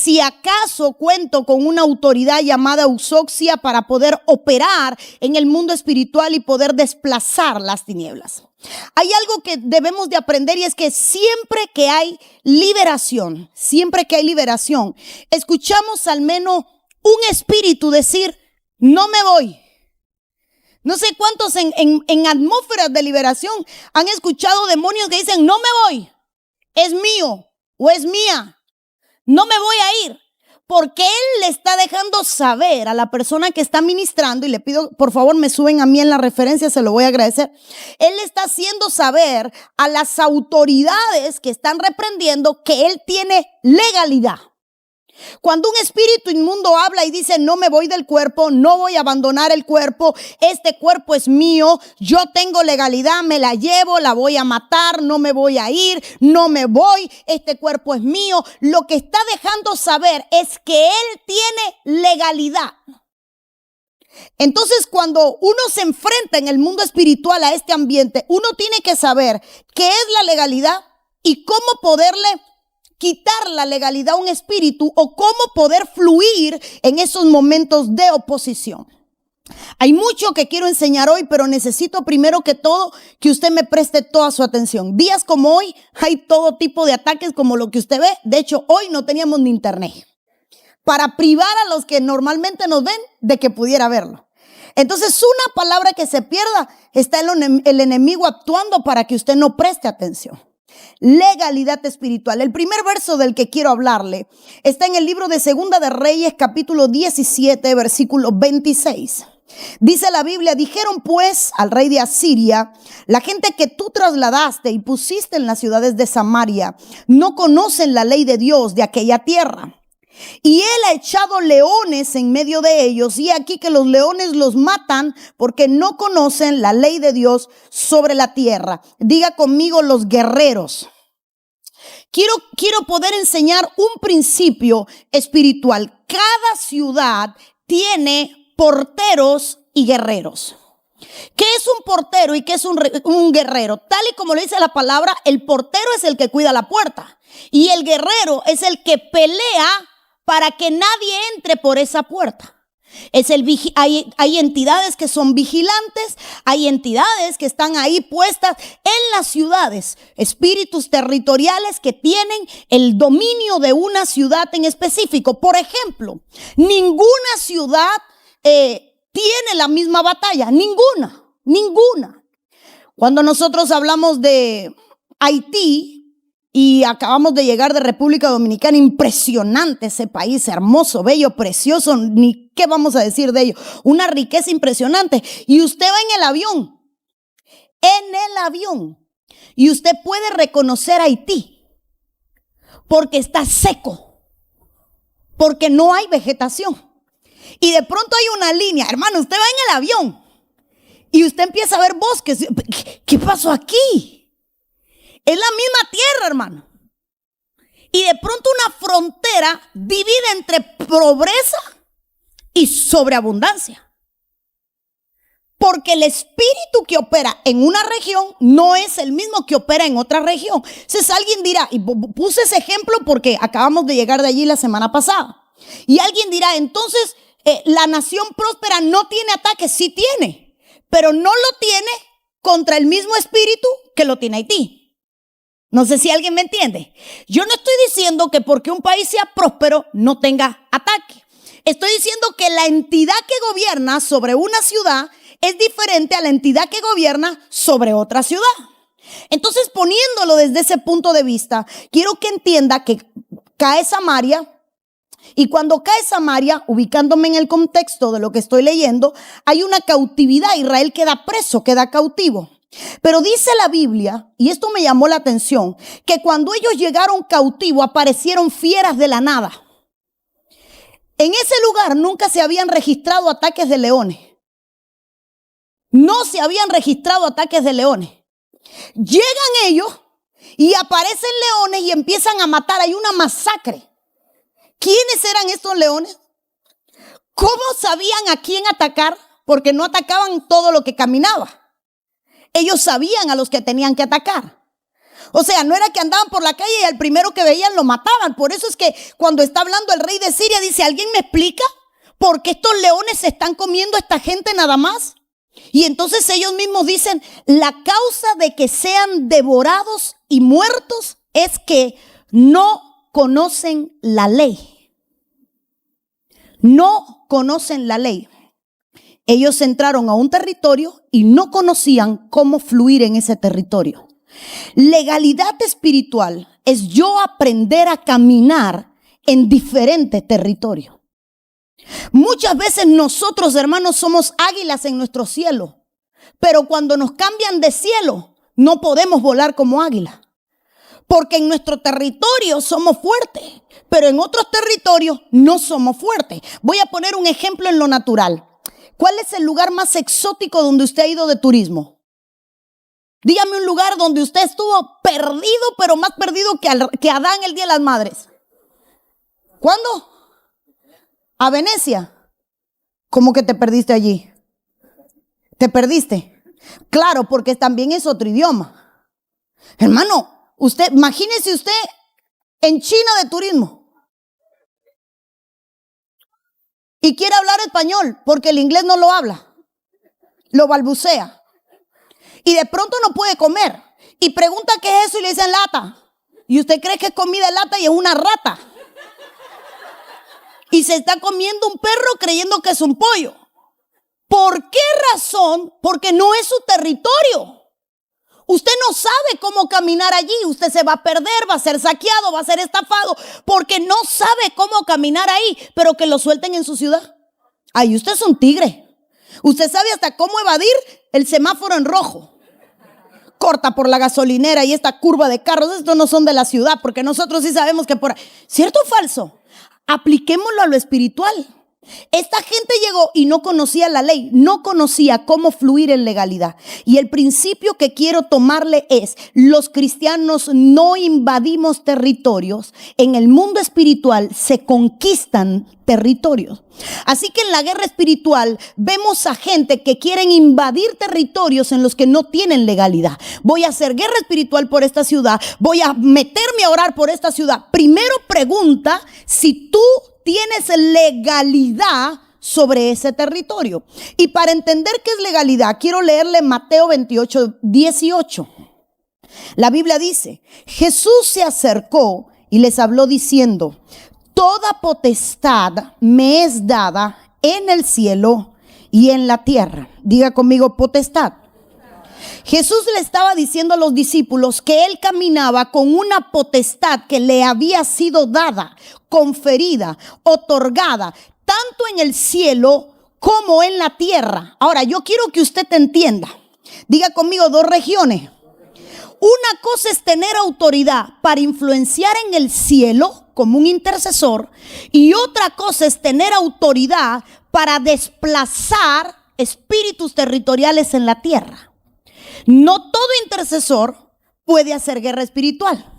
si acaso cuento con una autoridad llamada Eusoxia para poder operar en el mundo espiritual y poder desplazar las tinieblas. Hay algo que debemos de aprender y es que siempre que hay liberación, escuchamos al menos un espíritu decir, no me voy. No sé cuántos en atmósferas de liberación han escuchado demonios que dicen, no me voy, es mío o es mía, no me voy a ir. Porque él le está dejando saber a la persona que está ministrando, y le pido, por favor, me suben a mí en la referencia, se lo voy a agradecer. Él le está haciendo saber a las autoridades que están reprendiendo que él tiene legalidad. Cuando un espíritu inmundo habla y dice, no me voy del cuerpo, no voy a abandonar el cuerpo, este cuerpo es mío, yo tengo legalidad, me la llevo, la voy a matar, no me voy a ir, no me voy, este cuerpo es mío. Lo que está dejando saber es que él tiene legalidad. Entonces, cuando uno se enfrenta en el mundo espiritual a este ambiente, uno tiene que saber qué es la legalidad y cómo poderle quitar la legalidad a un espíritu o cómo poder fluir en esos momentos de oposición. Hay mucho que quiero enseñar hoy, pero necesito primero que todo que usted me preste toda su atención. Días como hoy hay todo tipo de ataques como lo que usted ve. De hecho, hoy no teníamos ni internet para privar a los que normalmente nos ven de que pudiera verlo. Entonces, una palabra que se pierda, está el enemigo actuando para que usted no preste atención. Legalidad espiritual. El primer verso del que quiero hablarle está en el libro de Segunda de Reyes, capítulo 17, versículo 26. Dice la Biblia, dijeron pues al rey de Asiria, la gente que tú trasladaste y pusiste en las ciudades de Samaria, no conocen la ley de Dios de aquella tierra. Y él ha echado leones en medio de ellos, y aquí que los leones los matan porque no conocen la ley de Dios sobre la tierra. Diga conmigo, los guerreros. Quiero poder enseñar un principio espiritual. Cada ciudad tiene porteros y guerreros. ¿Qué es un portero y qué es un guerrero? Tal y como lo dice la palabra, el portero es el que cuida la puerta y el guerrero es el que pelea para que nadie entre por esa puerta. Hay entidades que son vigilantes, hay entidades que están ahí puestas en las ciudades, espíritus territoriales que tienen el dominio de una ciudad en específico. Por ejemplo, ninguna ciudad tiene la misma batalla, ninguna. Cuando nosotros hablamos de Haití, y acabamos de llegar de República Dominicana, impresionante ese país, hermoso, bello, precioso, ni qué vamos a decir de ello, una riqueza impresionante. Y usted va en el avión, y usted puede reconocer Haití, porque está seco, porque no hay vegetación. Y de pronto hay una línea, hermano, usted va en el avión, y usted empieza a ver bosques. ¿Qué pasó aquí? Es la misma tierra, hermano. Y de pronto una frontera divide entre pobreza y sobreabundancia. Porque el espíritu que opera en una región no es el mismo que opera en otra región. Entonces alguien dirá, y puse ese ejemplo porque acabamos de llegar de allí la semana pasada. Y alguien dirá, entonces la nación próspera no tiene ataques. Sí tiene, pero no lo tiene contra el mismo espíritu que lo tiene Haití. No sé si alguien me entiende. Yo no estoy diciendo que porque un país sea próspero no tenga ataque. Estoy diciendo que la entidad que gobierna sobre una ciudad es diferente a la entidad que gobierna sobre otra ciudad. Entonces, poniéndolo desde ese punto de vista, quiero que entienda que cae Samaria, y cuando cae Samaria, ubicándome en el contexto de lo que estoy leyendo, hay una cautividad. Israel queda preso, queda cautivo. Pero dice la Biblia, y esto me llamó la atención, que cuando ellos llegaron cautivos aparecieron fieras de la nada. En ese lugar nunca se habían registrado ataques de leones. No se habían registrado ataques de leones. Llegan ellos y aparecen leones y empiezan a matar. Hay una masacre. ¿Quiénes eran estos leones? ¿Cómo sabían a quién atacar? Porque no atacaban todo lo que caminaba. Ellos sabían a los que tenían que atacar. O sea, no era que andaban por la calle y al primero que veían lo mataban. Por eso es que cuando está hablando el rey de Siria dice, ¿alguien me explica por qué estos leones se están comiendo a esta gente nada más? Y entonces ellos mismos dicen, la causa de que sean devorados y muertos es que no conocen la ley. No conocen la ley. Ellos entraron a un territorio y no conocían cómo fluir en ese territorio. Legalidad espiritual es yo aprender a caminar en diferentes territorios. Muchas veces nosotros, hermanos, somos águilas en nuestro cielo, pero cuando nos cambian de cielo, no podemos volar como águila, porque en nuestro territorio somos fuertes, pero en otros territorios no somos fuertes. Voy a poner un ejemplo en lo natural. ¿Cuál es el lugar más exótico donde usted ha ido de turismo? Dígame un lugar donde usted estuvo perdido, pero más perdido que Adán el Día de las Madres. ¿Cuándo? A Venecia. ¿Cómo que te perdiste allí? ¿Te perdiste? Claro, porque también es otro idioma. Hermano, imagínese usted en China de turismo. Y quiere hablar español porque el inglés no lo habla. Lo balbucea. Y de pronto no puede comer. Y pregunta qué es eso y le dicen lata. Y usted cree que es comida de lata y es una rata. Y se está comiendo un perro creyendo que es un pollo. ¿Por qué razón? Porque no es su territorio. Usted no sabe cómo caminar allí. Usted se va a perder, va a ser saqueado, va a ser estafado, porque no sabe cómo caminar ahí, pero que lo suelten en su ciudad. Ahí usted es un tigre. Usted sabe hasta cómo evadir el semáforo en rojo. Corta por la gasolinera y esta curva de carros. Estos no son de la ciudad, porque nosotros sí sabemos que por ahí. ¿Cierto o falso? Apliquémoslo a lo espiritual. Esta gente llegó y no conocía la ley, no conocía cómo fluir en legalidad. Y el principio que quiero tomarle es, los cristianos no invadimos territorios. En el mundo espiritual se conquistan territorios. Así que en la guerra espiritual vemos a gente que quieren invadir territorios en los que no tienen legalidad. Voy a hacer guerra espiritual por esta ciudad, voy a meterme a orar por esta ciudad. Primero pregunta si tú tienes legalidad sobre ese territorio. Y para entender qué es legalidad, quiero leerle Mateo 28, 18. La Biblia dice, Jesús se acercó y les habló diciendo, toda potestad me es dada en el cielo y en la tierra. Diga conmigo, potestad. Jesús le estaba diciendo a los discípulos que él caminaba con una potestad que le había sido dada, conferida, otorgada, tanto en el cielo como en la tierra. Ahora, yo quiero que usted entienda. Diga conmigo, dos regiones. Una cosa es tener autoridad para influenciar en el cielo como un intercesor, y otra cosa es tener autoridad para desplazar espíritus territoriales en la tierra. No todo intercesor puede hacer guerra espiritual.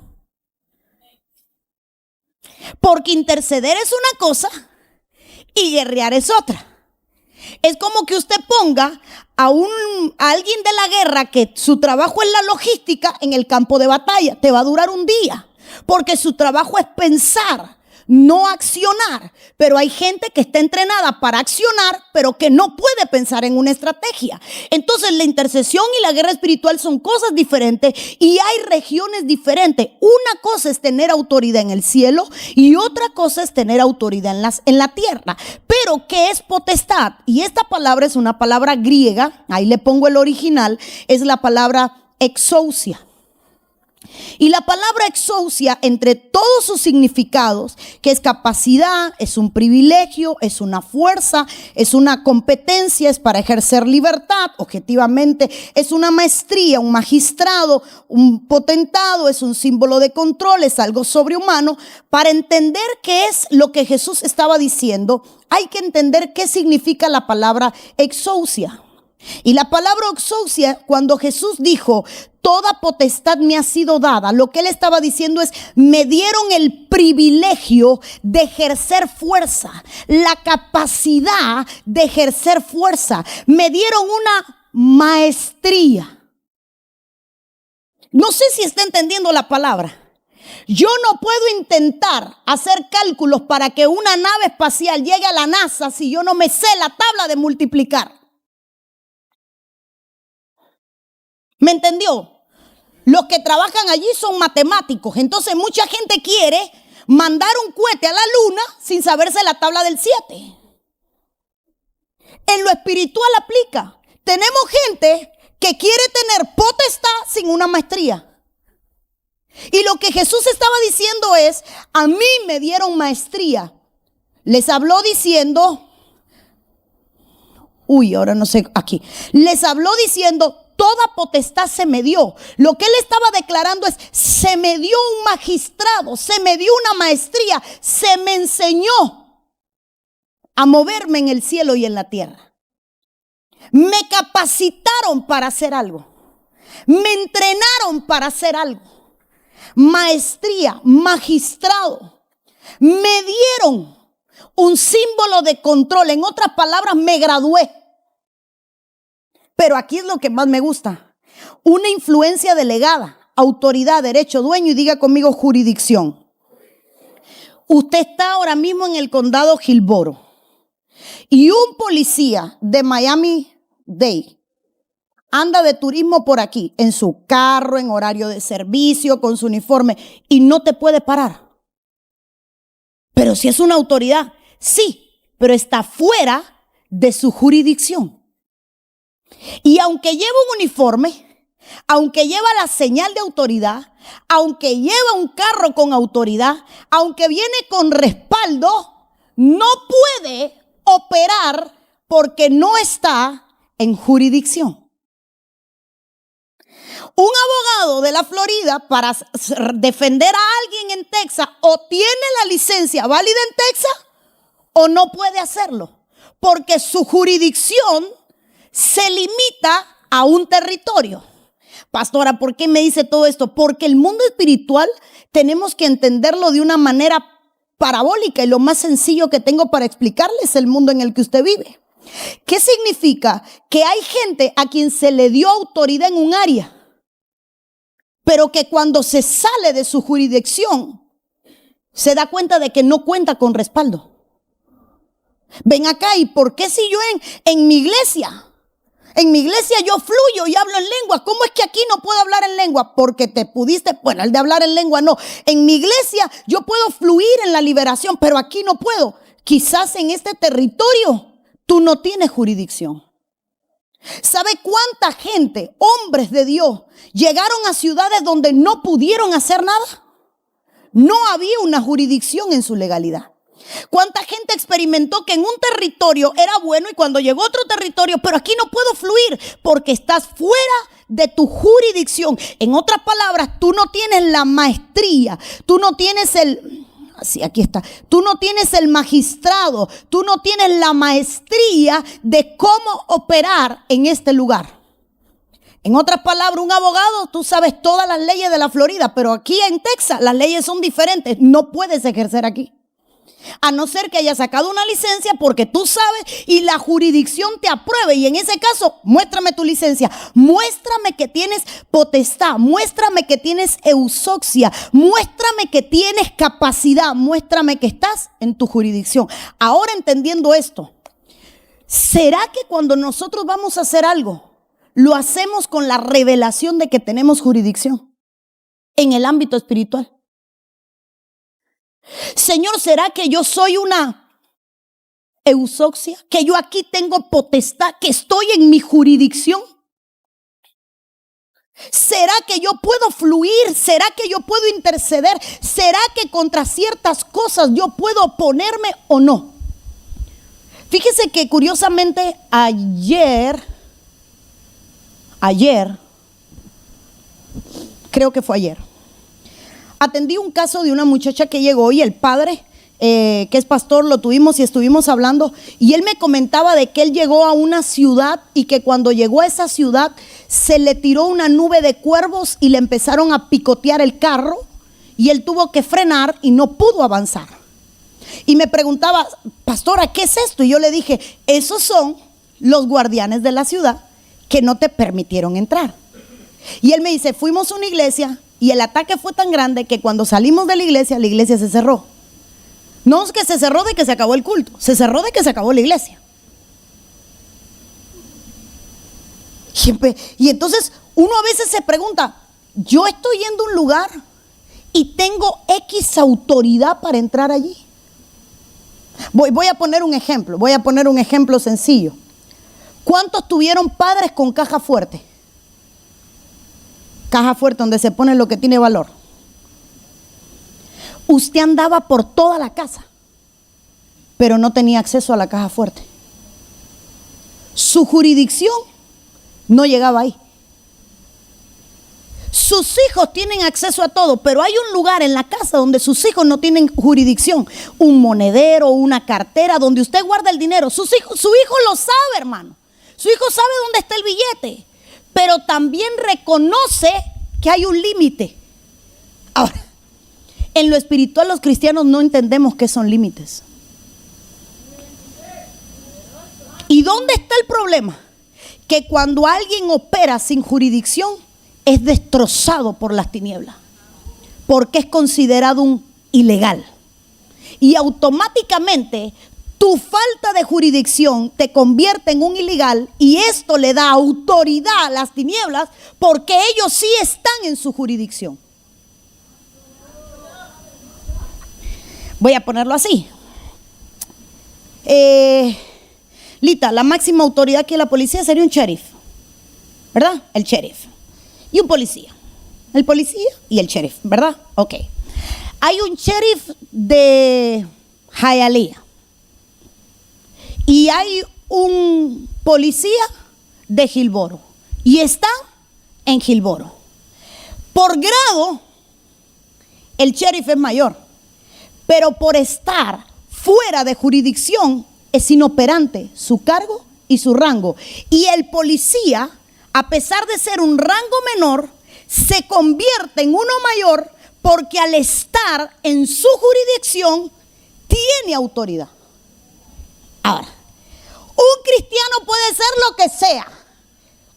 Porque interceder es una cosa y guerrear es otra. Es como que usted ponga a alguien de la guerra que su trabajo es la logística en el campo de batalla. Te va a durar un día, porque su trabajo es pensar, no accionar. Pero hay gente que está entrenada para accionar, pero que no puede pensar en una estrategia. Entonces la intercesión y la guerra espiritual son cosas diferentes y hay regiones diferentes. Una cosa es tener autoridad en el cielo y otra cosa es tener autoridad en la tierra. Pero ¿qué es potestad? Y esta palabra es una palabra griega, ahí le pongo el original, es la palabra exousia. Y la palabra exousia, entre todos sus significados, que es capacidad, es un privilegio, es una fuerza, es una competencia, es para ejercer libertad, objetivamente es una maestría, un magistrado, un potentado, es un símbolo de control, es algo sobrehumano. Para entender qué es lo que Jesús estaba diciendo, hay que entender qué significa la palabra exousia. Y la palabra exousia, cuando Jesús dijo, toda potestad me ha sido dada, lo que él estaba diciendo es, me dieron el privilegio de ejercer fuerza, la capacidad de ejercer fuerza, me dieron una maestría. No sé si está entendiendo la palabra. Yo no puedo intentar hacer cálculos para que una nave espacial llegue a la NASA si yo no me sé la tabla de multiplicar. ¿Me entendió? Los que trabajan allí son matemáticos. Entonces mucha gente quiere mandar un cohete a la luna sin saberse la tabla del 7. En lo espiritual aplica. Tenemos gente que quiere tener potestad sin una maestría. Y lo que Jesús estaba diciendo es, a mí me dieron maestría. Les habló diciendo, ahora no sé, aquí. Les habló diciendo, toda potestad se me dio. Lo que él estaba declarando es, se me dio un magistrado, se me dio una maestría, se me enseñó a moverme en el cielo y en la tierra. Me capacitaron para hacer algo. Me entrenaron para hacer algo. Maestría, magistrado. Me dieron un símbolo de control. En otras palabras, me gradué. Pero aquí es lo que más me gusta. Una influencia delegada, autoridad, derecho, dueño, y diga conmigo jurisdicción. Usted está ahora mismo en el condado Hillsborough y un policía de Miami-Dade anda de turismo por aquí, en su carro, en horario de servicio, con su uniforme, y no te puede parar. Pero si es una autoridad, sí, pero está fuera de su jurisdicción. Y aunque lleva un uniforme, aunque lleva la señal de autoridad, aunque lleva un carro con autoridad, aunque viene con respaldo, no puede operar porque no está en jurisdicción. Un abogado de la Florida para defender a alguien en Texas o tiene la licencia válida en Texas o no puede hacerlo, porque su jurisdicción se limita a un territorio. Pastora, ¿por qué me dice todo esto? Porque el mundo espiritual tenemos que entenderlo de una manera parabólica, y lo más sencillo que tengo para explicarle es el mundo en el que usted vive. ¿Qué significa? Que hay gente a quien se le dio autoridad en un área, pero que cuando se sale de su jurisdicción se da cuenta de que no cuenta con respaldo. Ven acá, ¿y por qué si yo en mi iglesia yo fluyo y hablo en lengua? ¿Cómo es que aquí no puedo hablar en lengua? Porque te pudiste, bueno, el de hablar en lengua no. En mi iglesia yo puedo fluir en la liberación, pero aquí no puedo. Quizás en este territorio tú no tienes jurisdicción. ¿Sabe cuánta gente, hombres de Dios, llegaron a ciudades donde no pudieron hacer nada? No había una jurisdicción en su legalidad. ¿Cuánta gente experimentó que en un territorio era bueno y cuando llegó a otro territorio, pero aquí no puedo fluir porque estás fuera de tu jurisdicción? En otras palabras, tú no tienes la maestría, tú no tienes aquí está. Tú no tienes el magistrado, tú no tienes la maestría de cómo operar en este lugar. En otras palabras, un abogado, tú sabes todas las leyes de la Florida, pero aquí en Texas las leyes son diferentes. No puedes ejercer aquí, a no ser que hayas sacado una licencia porque tú sabes y la jurisdicción te apruebe. Y en ese caso, muéstrame tu licencia, muéstrame que tienes potestad, muéstrame que tienes eusoxia, muéstrame que tienes capacidad, muéstrame que estás en tu jurisdicción. Ahora, entendiendo esto, ¿será que cuando nosotros vamos a hacer algo, lo hacemos con la revelación de que tenemos jurisdicción en el ámbito espiritual? Señor, ¿será que yo soy una eusoxia? ¿Que yo aquí tengo potestad? ¿Que estoy en mi jurisdicción? ¿Será que yo puedo fluir? ¿Será que yo puedo interceder? ¿Será que contra ciertas cosas yo puedo oponerme o no? Fíjese que curiosamente ayer, creo que fue ayer, atendí un caso de una muchacha que llegó y el padre, que es pastor, lo tuvimos y estuvimos hablando, y él me comentaba de que él llegó a una ciudad y que cuando llegó a esa ciudad se le tiró una nube de cuervos y le empezaron a picotear el carro y él tuvo que frenar y no pudo avanzar. Y me preguntaba, pastora, ¿qué es esto? Y yo le dije, esos son los guardianes de la ciudad que no te permitieron entrar. Y él me dice, fuimos a una iglesia y el ataque fue tan grande que cuando salimos de la iglesia se cerró. No es que se cerró de que se acabó el culto, se cerró de que se acabó la iglesia. Y entonces uno a veces se pregunta, yo estoy yendo a un lugar y tengo X autoridad para entrar allí. Voy a poner un ejemplo sencillo. ¿Cuántos tuvieron padres con caja fuerte? Caja fuerte donde se pone lo que tiene valor. Usted andaba por toda la casa, pero no tenía acceso a la caja fuerte. Su jurisdicción no llegaba ahí. Sus hijos tienen acceso a todo, pero hay un lugar en la casa donde sus hijos no tienen jurisdicción. Un monedero, una cartera donde usted guarda el dinero. Su hijo lo sabe, hermano. Su hijo sabe dónde está el billete, pero también reconoce que hay un límite. Ahora, en lo espiritual los cristianos no entendemos qué son límites. ¿Y dónde está el problema? Que cuando alguien opera sin jurisdicción es destrozado por las tinieblas, porque es considerado un ilegal. Y automáticamente tu falta de jurisdicción te convierte en un ilegal, y esto le da autoridad a las tinieblas porque ellos sí están en su jurisdicción. Voy a ponerlo así. Lita, la máxima autoridad aquí en la policía sería un sheriff, ¿verdad? El sheriff. Y un policía. El policía y el sheriff, ¿verdad? Ok. Hay un sheriff de Hialeah y hay un policía de Hillsboro y está en Hillsboro. Por grado, el sheriff es mayor, pero por estar fuera de jurisdicción es inoperante su cargo y su rango. Y el policía, a pesar de ser un rango menor, se convierte en uno mayor porque al estar en su jurisdicción tiene autoridad. Ahora, un cristiano puede ser lo que sea.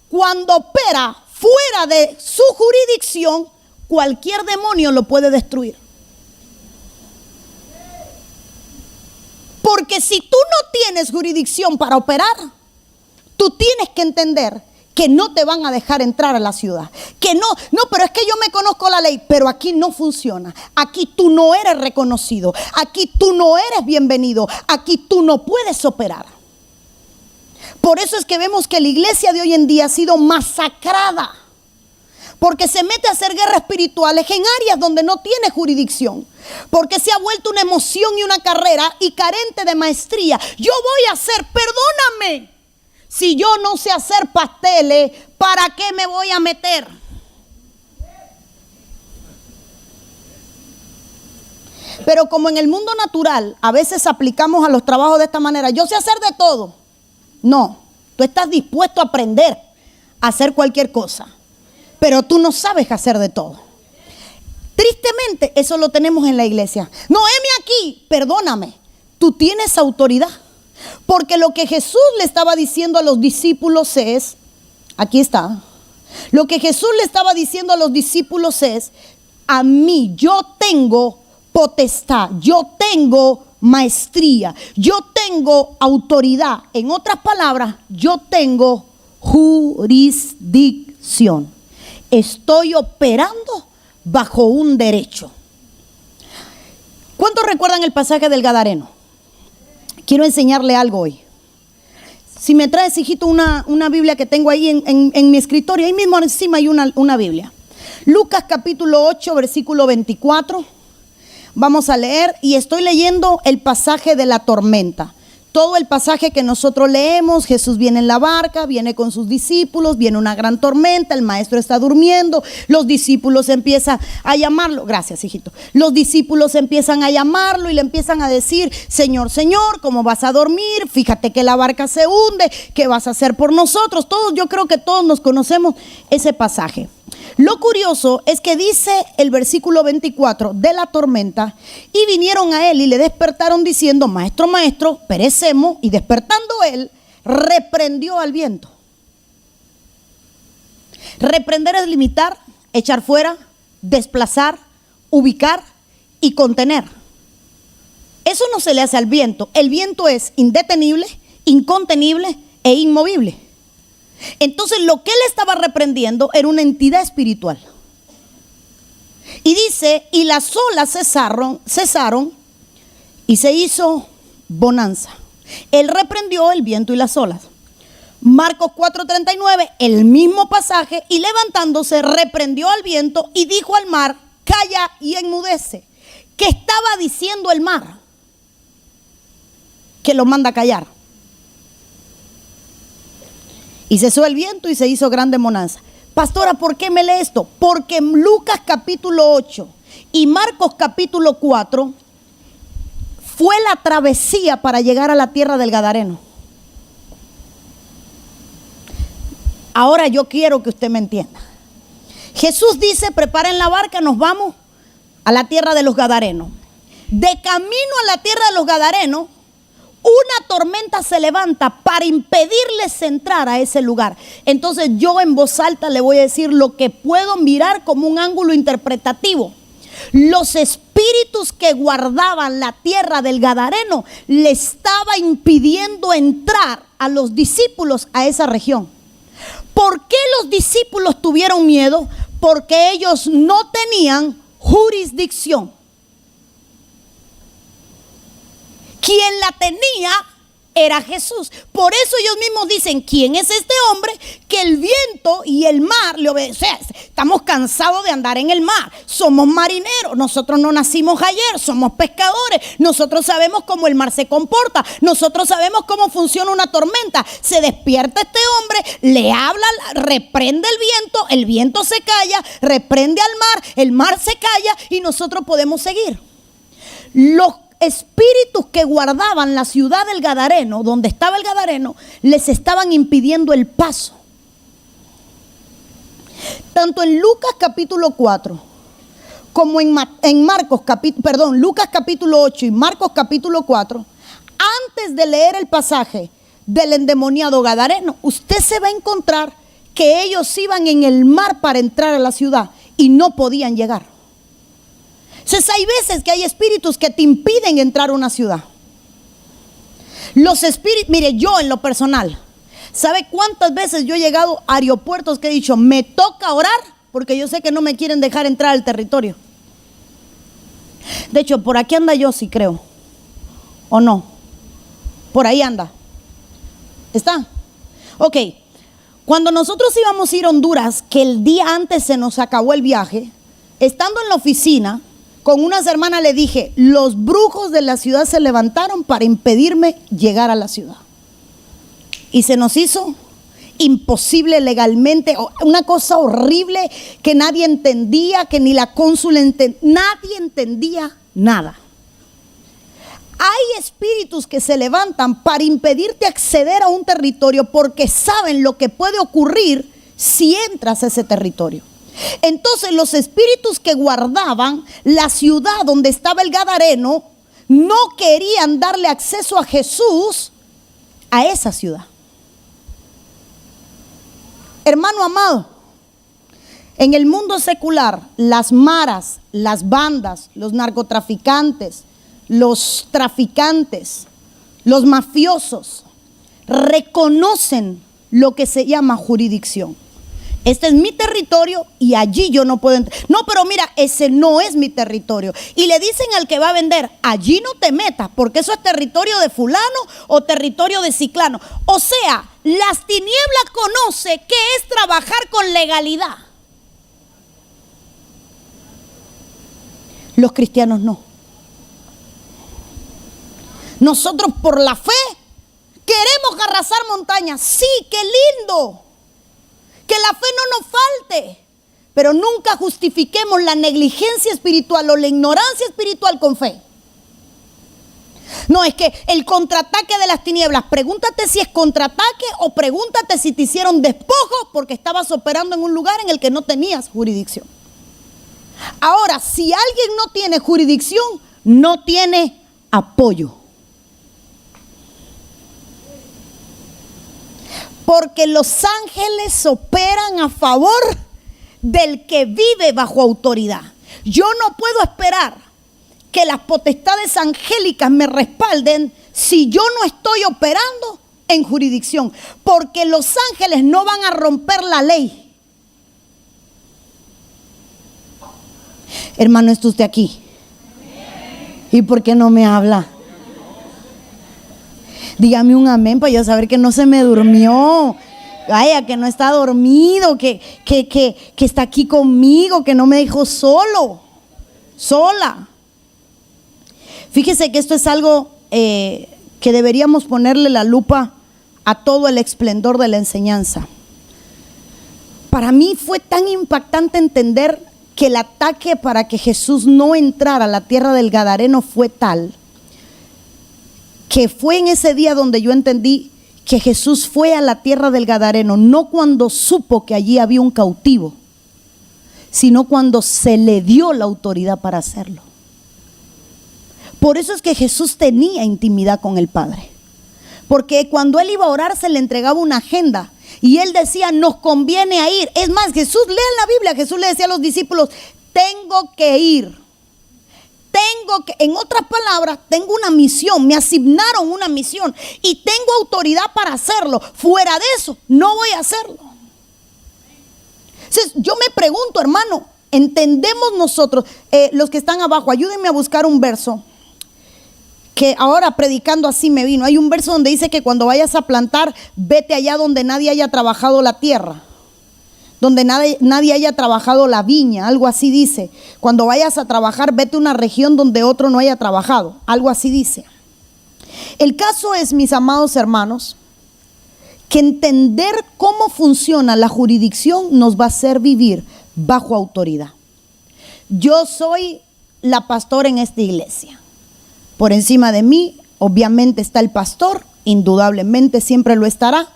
Cuando opera fuera de su jurisdicción, cualquier demonio lo puede destruir. Porque si tú no tienes jurisdicción para operar, tú tienes que entender que no te van a dejar entrar a la ciudad. Que no, pero es que yo me conozco la ley, pero aquí no funciona. Aquí tú no eres reconocido. Aquí tú no eres bienvenido. Aquí tú no puedes operar. Por eso es que vemos que la iglesia de hoy en día ha sido masacrada, porque se mete a hacer guerras espirituales en áreas donde no tiene jurisdicción, porque se ha vuelto una emoción y una carrera y carente de maestría. Yo voy a hacer, perdóname, si yo no sé hacer pasteles, ¿para qué me voy a meter? Pero como en el mundo natural a veces aplicamos a los trabajos de esta manera, yo sé hacer de todo. No, tú estás dispuesto a aprender a hacer cualquier cosa, pero tú no sabes hacer de todo. Tristemente, eso lo tenemos en la iglesia. No, heme aquí, perdóname, tú tienes autoridad. Porque lo que Jesús le estaba diciendo a los discípulos es, aquí está, lo que Jesús le estaba diciendo a los discípulos es, a mí yo tengo potestad, yo tengo maestría, yo tengo autoridad. En otras palabras, yo tengo jurisdicción. Estoy operando bajo un derecho. ¿Cuántos recuerdan el pasaje del Gadareno? Quiero enseñarle algo hoy. Si me traes, hijito, una Biblia que tengo ahí en mi escritorio, ahí mismo encima hay una Biblia. Lucas capítulo 8, versículo 24. Vamos a leer, y estoy leyendo el pasaje de la tormenta. Todo el pasaje que nosotros leemos, Jesús viene en la barca, viene con sus discípulos, viene una gran tormenta, el maestro está durmiendo, los discípulos empiezan a llamarlo, gracias hijito, los discípulos empiezan a llamarlo y le empiezan a decir, Señor, Señor, ¿cómo vas a dormir? Fíjate que la barca se hunde, ¿qué vas a hacer por nosotros? Todos, yo creo que todos nos conocemos ese pasaje. Lo curioso es que dice el versículo 24 de la tormenta, y vinieron a él y le despertaron diciendo, Maestro, Maestro, perecemos. Y despertando él, reprendió al viento. Reprender es limitar, echar fuera, desplazar, ubicar y contener. Eso no se le hace al viento. El viento es indetenible, incontenible e inmovible. Entonces lo que él estaba reprendiendo era una entidad espiritual. Y dice, y las olas cesaron y se hizo bonanza. Él reprendió el viento y las olas. Marcos 4:39, el mismo pasaje, y levantándose reprendió al viento y dijo al mar, calla y enmudece. ¿Qué estaba diciendo el mar? Que lo manda a callar. Y cesó el viento y se hizo grande bonanza. Pastora, ¿por qué me lee esto? Porque en Lucas capítulo 8 y Marcos capítulo 4 fue la travesía para llegar a la tierra del Gadareno. Ahora yo quiero que usted me entienda. Jesús dice, preparen la barca, nos vamos a la tierra de los Gadarenos. De camino a la tierra de los Gadarenos, una tormenta se levanta para impedirles entrar a ese lugar. Entonces yo en voz alta le voy a decir lo que puedo mirar como un ángulo interpretativo. Los espíritus que guardaban la tierra del Gadareno le estaba impidiendo entrar a los discípulos a esa región. ¿Por qué los discípulos tuvieron miedo? Porque ellos no tenían jurisdicción. Quien la tenía era Jesús. Por eso ellos mismos dicen, ¿quién es este hombre que el viento y el mar le obedecen? Estamos cansados de andar en el mar. Somos marineros. Nosotros no nacimos ayer. Somos pescadores. Nosotros sabemos cómo el mar se comporta. Nosotros sabemos cómo funciona una tormenta. Se despierta este hombre, le habla, reprende el viento se calla, reprende al mar, el mar se calla y nosotros podemos seguir. Los espíritus que guardaban la ciudad del Gadareno, donde estaba el Gadareno, les estaban impidiendo el paso. Tanto en Lucas capítulo 4 como en Lucas capítulo 8 y Marcos capítulo 4, antes de leer el pasaje del endemoniado Gadareno, usted se va a encontrar que ellos iban en el mar para entrar a la ciudad y no podían llegar. Entonces hay veces que hay espíritus que te impiden entrar a una ciudad. Los espíritus, mire, yo en lo personal, ¿sabe cuántas veces yo he llegado a aeropuertos que he dicho, me toca orar porque yo sé que no me quieren dejar entrar al territorio? De hecho, por aquí anda yo, sí creo, ¿o no? Por ahí anda. ¿Está? Ok. Cuando nosotros íbamos a ir a Honduras, que el día antes se nos acabó el viaje, estando en la oficina, con unas hermanas le dije, los brujos de la ciudad se levantaron para impedirme llegar a la ciudad. Y se nos hizo imposible legalmente, una cosa horrible que nadie entendía, que ni la cónsul entendía, nadie entendía nada. Hay espíritus que se levantan para impedirte acceder a un territorio porque saben lo que puede ocurrir si entras a ese territorio. Entonces los espíritus que guardaban la ciudad donde estaba el Gadareno no querían darle acceso a Jesús a esa ciudad. Hermano amado, en el mundo secular, las maras, las bandas, los narcotraficantes, los traficantes, los mafiosos reconocen lo que se llama jurisdicción. Este es mi territorio y allí yo no puedo entrar. No, pero mira, ese no es mi territorio. Y le dicen al que va a vender, allí no te metas, porque eso es territorio de fulano o territorio de ciclano. O sea, las tinieblas conoce qué es trabajar con legalidad. Los cristianos no. Nosotros por la fe queremos arrasar montañas. Sí, qué lindo. Que la fe no nos falte, pero nunca justifiquemos la negligencia espiritual o la ignorancia espiritual con fe. No, es que el contraataque de las tinieblas, pregúntate si es contraataque o pregúntate si te hicieron despojo porque estabas operando en un lugar en el que no tenías jurisdicción. Ahora, si alguien no tiene jurisdicción, no tiene apoyo. Porque los ángeles operan a favor del que vive bajo autoridad. Yo no puedo esperar que las potestades angélicas me respalden si yo no estoy operando en jurisdicción. Porque los ángeles no van a romper la ley. Hermano, ¿está usted aquí? ¿Y por qué no me habla? Dígame un amén para yo saber que no se me durmió. Vaya, que no está dormido, que está aquí conmigo, que no me dejó sola. Fíjese que esto es algo que deberíamos ponerle la lupa a todo el esplendor de la enseñanza. Para mí fue tan impactante entender que el ataque para que Jesús no entrara a la tierra del Gadareno fue tal, que fue en ese día donde yo entendí que Jesús fue a la tierra del Gadareno, no cuando supo que allí había un cautivo, sino cuando se le dio la autoridad para hacerlo. Por eso es que Jesús tenía intimidad con el Padre, porque cuando él iba a orar se le entregaba una agenda y él decía, nos conviene a ir. Es más, Jesús, lean la Biblia, Jesús le decía a los discípulos, tengo que ir. En otras palabras, tengo una misión, me asignaron una misión y tengo autoridad para hacerlo. Fuera de eso, no voy a hacerlo. Entonces, yo me pregunto, hermano, ¿entendemos nosotros, los que están abajo? Ayúdenme a buscar un verso que ahora predicando así me vino. Hay un verso donde dice que cuando vayas a plantar, vete allá donde nadie haya trabajado la tierra, donde nadie haya trabajado la viña, algo así dice. Cuando vayas a trabajar, vete a una región donde otro no haya trabajado, algo así dice. El caso es, mis amados hermanos, que entender cómo funciona la jurisdicción nos va a hacer vivir bajo autoridad. Yo soy la pastora en esta iglesia. Por encima de mí, obviamente, está el pastor, indudablemente siempre lo estará.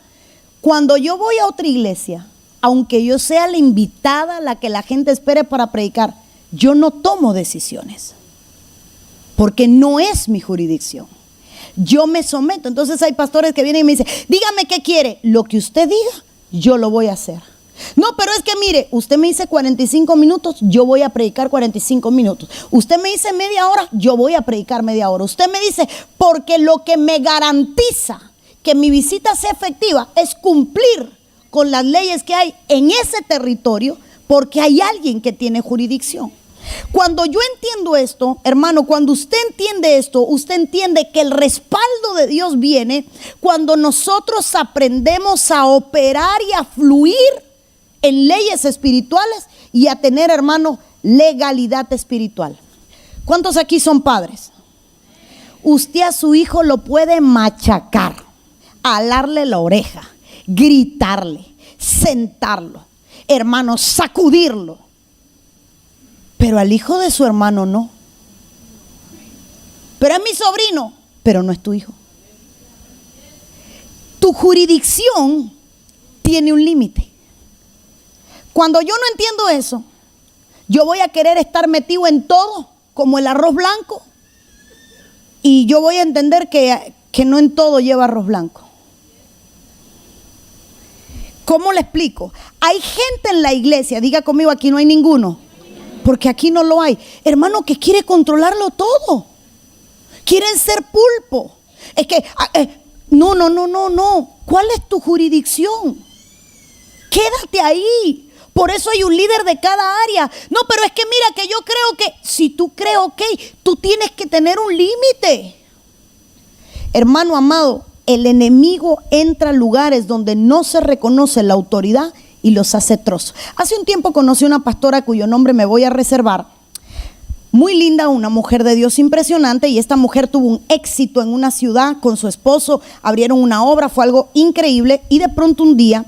Cuando yo voy a otra iglesia, aunque yo sea la invitada, la que la gente espere para predicar, yo no tomo decisiones, porque no es mi jurisdicción. Yo me someto. Entonces hay pastores que vienen y me dicen, dígame qué quiere. Lo que usted diga, yo lo voy a hacer. No, pero es que mire, usted me dice 45 minutos, yo voy a predicar 45 minutos. Usted me dice media hora, yo voy a predicar media hora. Usted me dice, porque lo que me garantiza que mi visita sea efectiva es cumplir con las leyes que hay en ese territorio, porque hay alguien que tiene jurisdicción. Cuando yo entiendo esto, hermano, cuando usted entiende esto, usted entiende que el respaldo de Dios viene cuando nosotros aprendemos a operar y a fluir en leyes espirituales y a tener, hermano, legalidad espiritual. ¿Cuántos aquí son padres? Usted a su hijo lo puede machacar, alarle la oreja, gritarle, sentarlo, hermano, sacudirlo, pero al hijo de su hermano no. Pero es mi sobrino, pero no es tu hijo. Tu jurisdicción tiene un límite. Cuando yo no entiendo eso, yo voy a querer estar metido en todo como el arroz blanco, y yo voy a entender que no en todo lleva arroz blanco. ¿Cómo le explico? Hay gente en la iglesia, diga conmigo, aquí no hay ninguno, porque aquí no lo hay, hermano, que quiere controlarlo todo. Quieren ser pulpo. Es que no. ¿Cuál es tu jurisdicción? Quédate ahí. Por eso hay un líder de cada área. No, pero es que mira que yo creo que, si tú crees, ok, tú tienes que tener un límite. Hermano amado, el enemigo entra a lugares donde no se reconoce la autoridad y los hace trozos. Hace un tiempo conocí a una pastora cuyo nombre me voy a reservar. Muy linda, una mujer de Dios impresionante, y esta mujer tuvo un éxito en una ciudad con su esposo, abrieron una obra, fue algo increíble, y de pronto un día,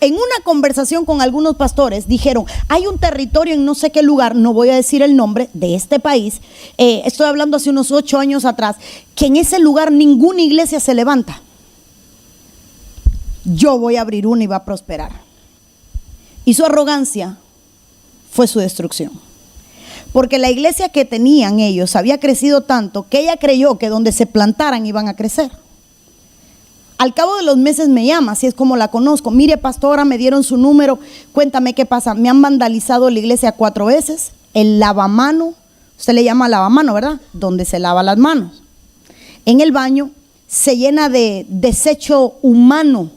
en una conversación con algunos pastores, dijeron, hay un territorio en no sé qué lugar, no voy a decir el nombre de este país, estoy hablando hace unos 8 años atrás, que en ese lugar ninguna iglesia se levanta. Yo voy a abrir una y va a prosperar. Y su arrogancia fue su destrucción. Porque la iglesia que tenían ellos había crecido tanto que ella creyó que donde se plantaran iban a crecer. Al cabo de los meses me llama, así es como la conozco. Mire, pastora, me dieron su número, cuéntame qué pasa. Me han vandalizado la iglesia 4 veces, el lavamano, usted le llama lavamano, ¿verdad? Donde se lava las manos. En el baño se llena de desecho humano.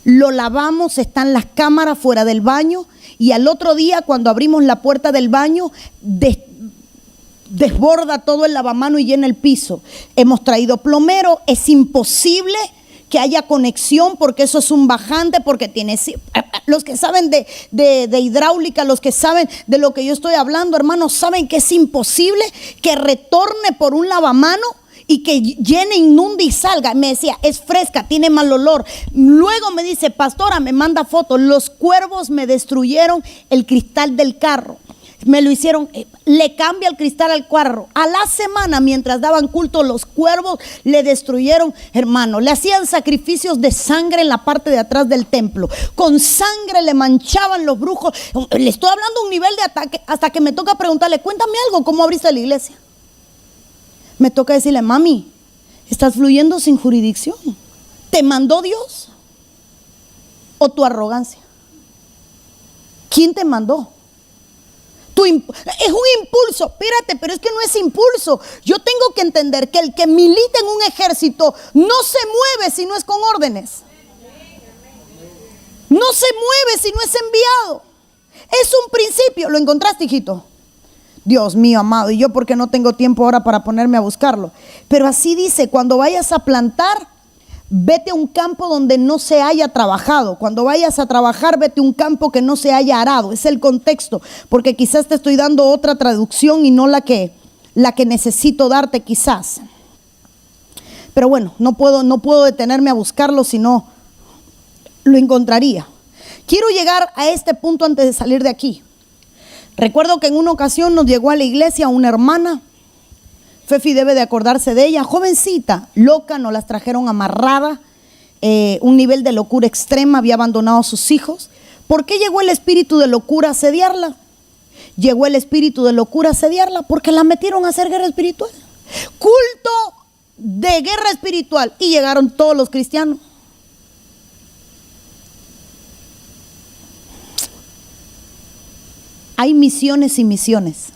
Lo lavamos, están las cámaras fuera del baño y al otro día cuando abrimos la puerta del baño desborda todo el lavamano y llena el piso. Hemos traído plomero, es imposible que haya conexión porque eso es un bajante, porque tiene, los que saben de hidráulica, los que saben de lo que yo estoy hablando, hermanos, saben que es imposible que retorne por un lavamano y que llene, inunde y salga. Me decía, es fresca, tiene mal olor. Luego me dice, pastora, me manda fotos, los cuervos me destruyeron el cristal del carro. Me lo hicieron, le cambia el cristal al carro. A la semana, mientras daban culto, los cuervos le destruyeron, hermano. Le hacían sacrificios de sangre en la parte de atrás del templo. Con sangre le manchaban los brujos. Le estoy hablando de un nivel de ataque, hasta que me toca preguntarle, cuéntame algo, ¿cómo abriste la iglesia? Me toca decirle, mami, estás fluyendo sin jurisdicción. ¿Te mandó Dios o tu arrogancia? ¿Quién te mandó? Es un impulso, espérate, pero es que no es impulso. Yo tengo que entender que el que milita en un ejército no se mueve si no es con órdenes. No se mueve si no es enviado. Es un principio. ¿Lo encontraste, hijito? Dios mío, amado, y yo porque no tengo tiempo ahora para ponerme a buscarlo. Pero así dice, cuando vayas a plantar, vete a un campo donde no se haya trabajado. Cuando vayas a trabajar, vete a un campo que no se haya arado. Es el contexto, porque quizás te estoy dando otra traducción y no la que necesito darte quizás. Pero bueno, no puedo detenerme a buscarlo, si no lo encontraría. Quiero llegar a este punto antes de salir de aquí. Recuerdo que en una ocasión nos llegó a la iglesia una hermana, Fefi debe de acordarse de ella, jovencita, loca, nos las trajeron amarrada, un nivel de locura extrema, había abandonado a sus hijos. ¿Por qué llegó el espíritu de locura a asediarla? Llegó el espíritu de locura a asediarla porque la metieron a hacer guerra espiritual. Culto de guerra espiritual y llegaron todos los cristianos. Hay misiones y misiones.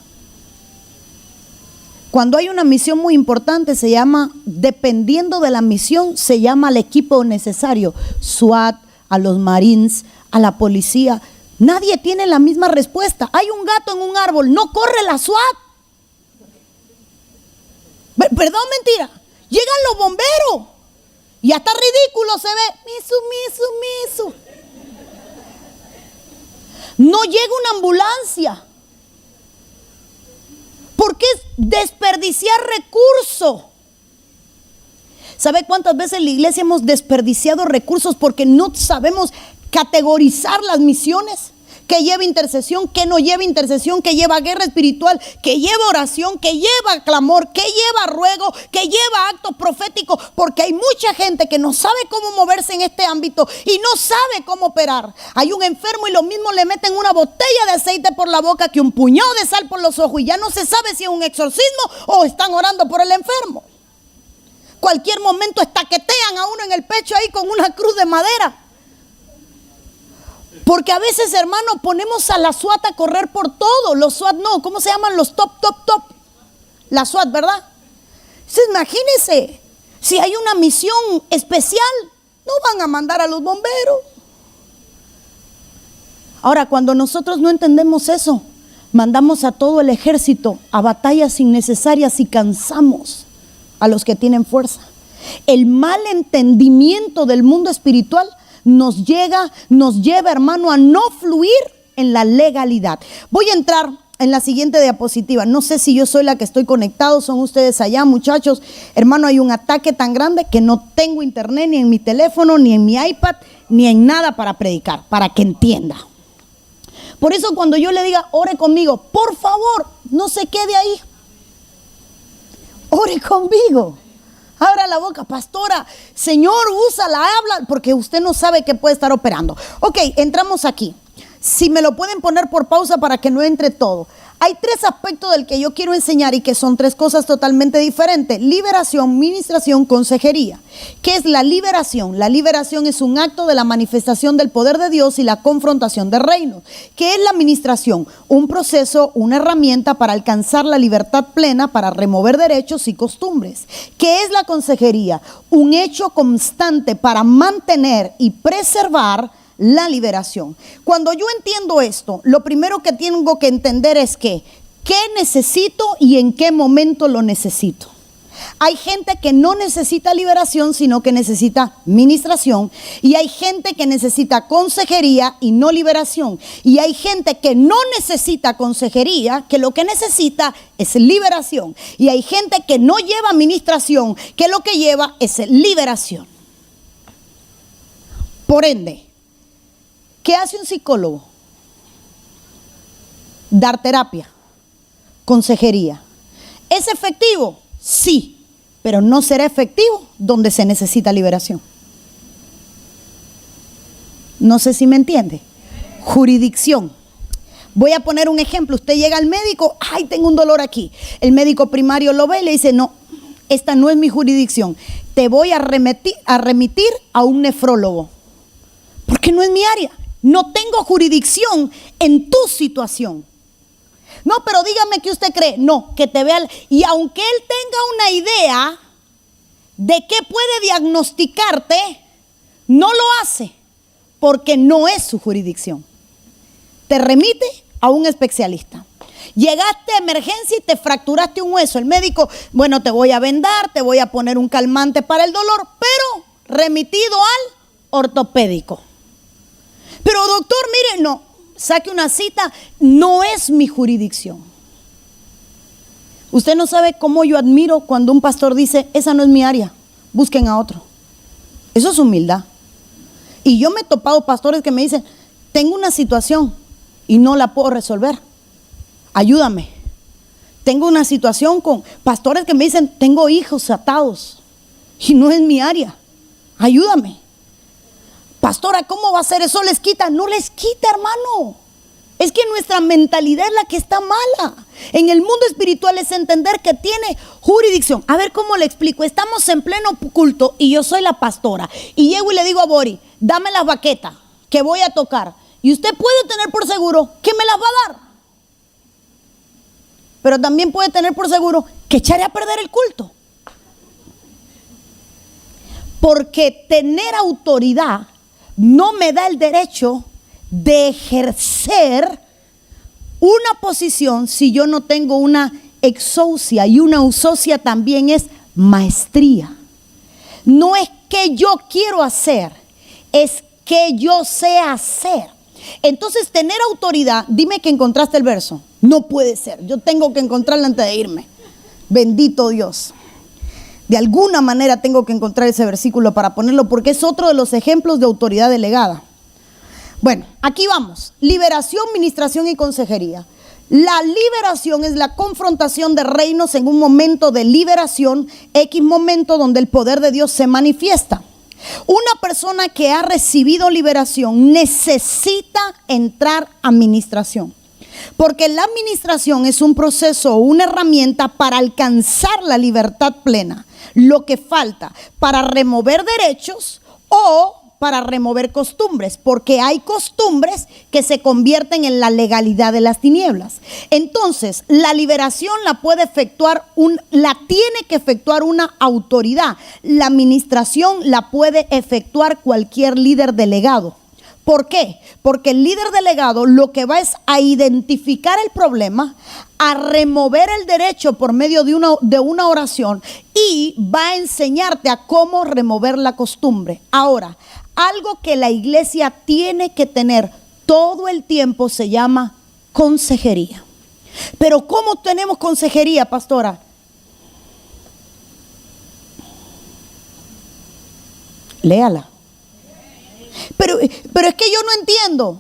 Cuando hay una misión muy importante, se llama, dependiendo de la misión, se llama al equipo necesario. SWAT, a los Marines, a la policía. Nadie tiene la misma respuesta. Hay un gato en un árbol, no corre la SWAT. Perdón, mentira. Llegan los bomberos y hasta ridículo se ve. Misu. No llega una ambulancia. Porque es desperdiciar recursos. ¿Sabe cuántas veces en la iglesia hemos desperdiciado recursos porque no sabemos categorizar las misiones? Que lleva intercesión, que no lleva intercesión, que lleva guerra espiritual, que lleva oración, que lleva clamor, que lleva ruego, que lleva actos proféticos, porque hay mucha gente que no sabe cómo moverse en este ámbito y no sabe cómo operar. Hay un enfermo y lo mismo le meten una botella de aceite por la boca que un puñado de sal por los ojos y ya no se sabe si es un exorcismo o están orando por el enfermo. Cualquier momento estaquetean a uno en el pecho ahí con una cruz de madera. Porque a veces, hermano, ponemos a la SWAT a correr por todo. Los SWAT no, ¿cómo se llaman? Los top. La SWAT, ¿verdad? Entonces, imagínense, si hay una misión especial, no van a mandar a los bomberos. Ahora, cuando nosotros no entendemos eso, mandamos a todo el ejército a batallas innecesarias y cansamos a los que tienen fuerza. El mal entendimiento del mundo espiritual nos lleva, hermano, a no fluir en la legalidad. Voy a entrar en la siguiente diapositiva. No sé si yo soy la que estoy conectado, son ustedes allá, muchachos. Hermano, hay un ataque tan grande que no tengo internet ni en mi teléfono, ni en mi iPad, ni en nada para predicar, para que entienda. Por eso cuando yo le diga, ore conmigo, por favor, no se quede ahí. Ore conmigo. Abra la boca, pastora, Señor, úsala, habla, porque usted no sabe que puede estar operando. Ok, entramos aquí. Si me lo pueden poner por pausa para que no entre todo. Hay tres aspectos del que yo quiero enseñar y que son tres cosas totalmente diferentes: liberación, ministración, consejería. ¿Qué es la liberación? La liberación es un acto de la manifestación del poder de Dios y la confrontación del reino. ¿Qué es la ministración? Un proceso, una herramienta para alcanzar la libertad plena, para remover derechos y costumbres. ¿Qué es la consejería? Un hecho constante para mantener y preservar la liberación. Cuando yo entiendo esto, lo primero que tengo que entender es que ¿qué necesito y en qué momento lo necesito? Hay gente que no necesita liberación, sino que necesita ministración. Y hay gente que necesita consejería y no liberación. Y hay gente que no necesita consejería, que lo que necesita es liberación. Y hay gente que no lleva ministración, que lo que lleva es liberación. Por ende, ¿qué hace un psicólogo? Dar terapia, consejería. ¿Es efectivo? Sí, pero no será efectivo donde se necesita liberación. No sé si me entiende. Jurisdicción. Voy a poner un ejemplo. Usted llega al médico, ay, tengo un dolor aquí. El médico primario lo ve y le dice, no, esta no es mi jurisdicción. Te voy a remitir a un nefrólogo. Porque no es mi área. No tengo jurisdicción en tu situación. No, pero dígame qué usted cree. No, que te vea. Y aunque él tenga una idea de qué puede diagnosticarte, no lo hace porque no es su jurisdicción. Te remite a un especialista. Llegaste a emergencia y te fracturaste un hueso. El médico, bueno, te voy a vendar, te voy a poner un calmante para el dolor, pero remitido al ortopédico. Pero doctor, mire, no, saque una cita, no es mi jurisdicción. Usted no sabe cómo yo admiro cuando un pastor dice, esa no es mi área, busquen a otro. Eso es humildad. Y yo me he topado pastores que me dicen, tengo una situación y no la puedo resolver, ayúdame. Tengo una situación con pastores que me dicen, tengo hijos atados y no es mi área, ayúdame. Pastora, ¿cómo va a ser? ¿Eso les quita? No les quita, hermano. Es que nuestra mentalidad es la que está mala. En el mundo espiritual es entender que tiene jurisdicción. A ver, ¿cómo le explico? Estamos en pleno culto y yo soy la pastora. Y llego y le digo a Bori, dame las baquetas que voy a tocar. Y usted puede tener por seguro que me las va a dar. Pero también puede tener por seguro que echaré a perder el culto. Porque tener autoridad no me da el derecho de ejercer una posición si yo no tengo una exousia, y una exousia también es maestría. No es que yo quiero hacer, es que yo sé hacer. Entonces, tener autoridad, dime que encontraste el verso. No puede ser, yo tengo que encontrarlo antes de irme. Bendito Dios. De alguna manera tengo que encontrar ese versículo para ponerlo, porque es otro de los ejemplos de autoridad delegada. Bueno, aquí vamos. Liberación, ministración y consejería. La liberación es la confrontación de reinos en un momento de liberación, X momento donde el poder de Dios se manifiesta. Una persona que ha recibido liberación necesita entrar a ministración. Porque la administración es un proceso o una herramienta para alcanzar la libertad plena. Lo que falta para remover derechos o para remover costumbres, porque hay costumbres que se convierten en la legalidad de las tinieblas. Entonces, la liberación la puede efectuar, la tiene que efectuar una autoridad. La administración la puede efectuar cualquier líder delegado. ¿Por qué? Porque el líder delegado lo que va es a identificar el problema, a remover el derecho por medio de una oración, y va a enseñarte a cómo remover la costumbre. Ahora, algo que la iglesia tiene que tener todo el tiempo se llama consejería. Pero ¿cómo tenemos consejería, pastora? Léala. Pero es que yo no entiendo.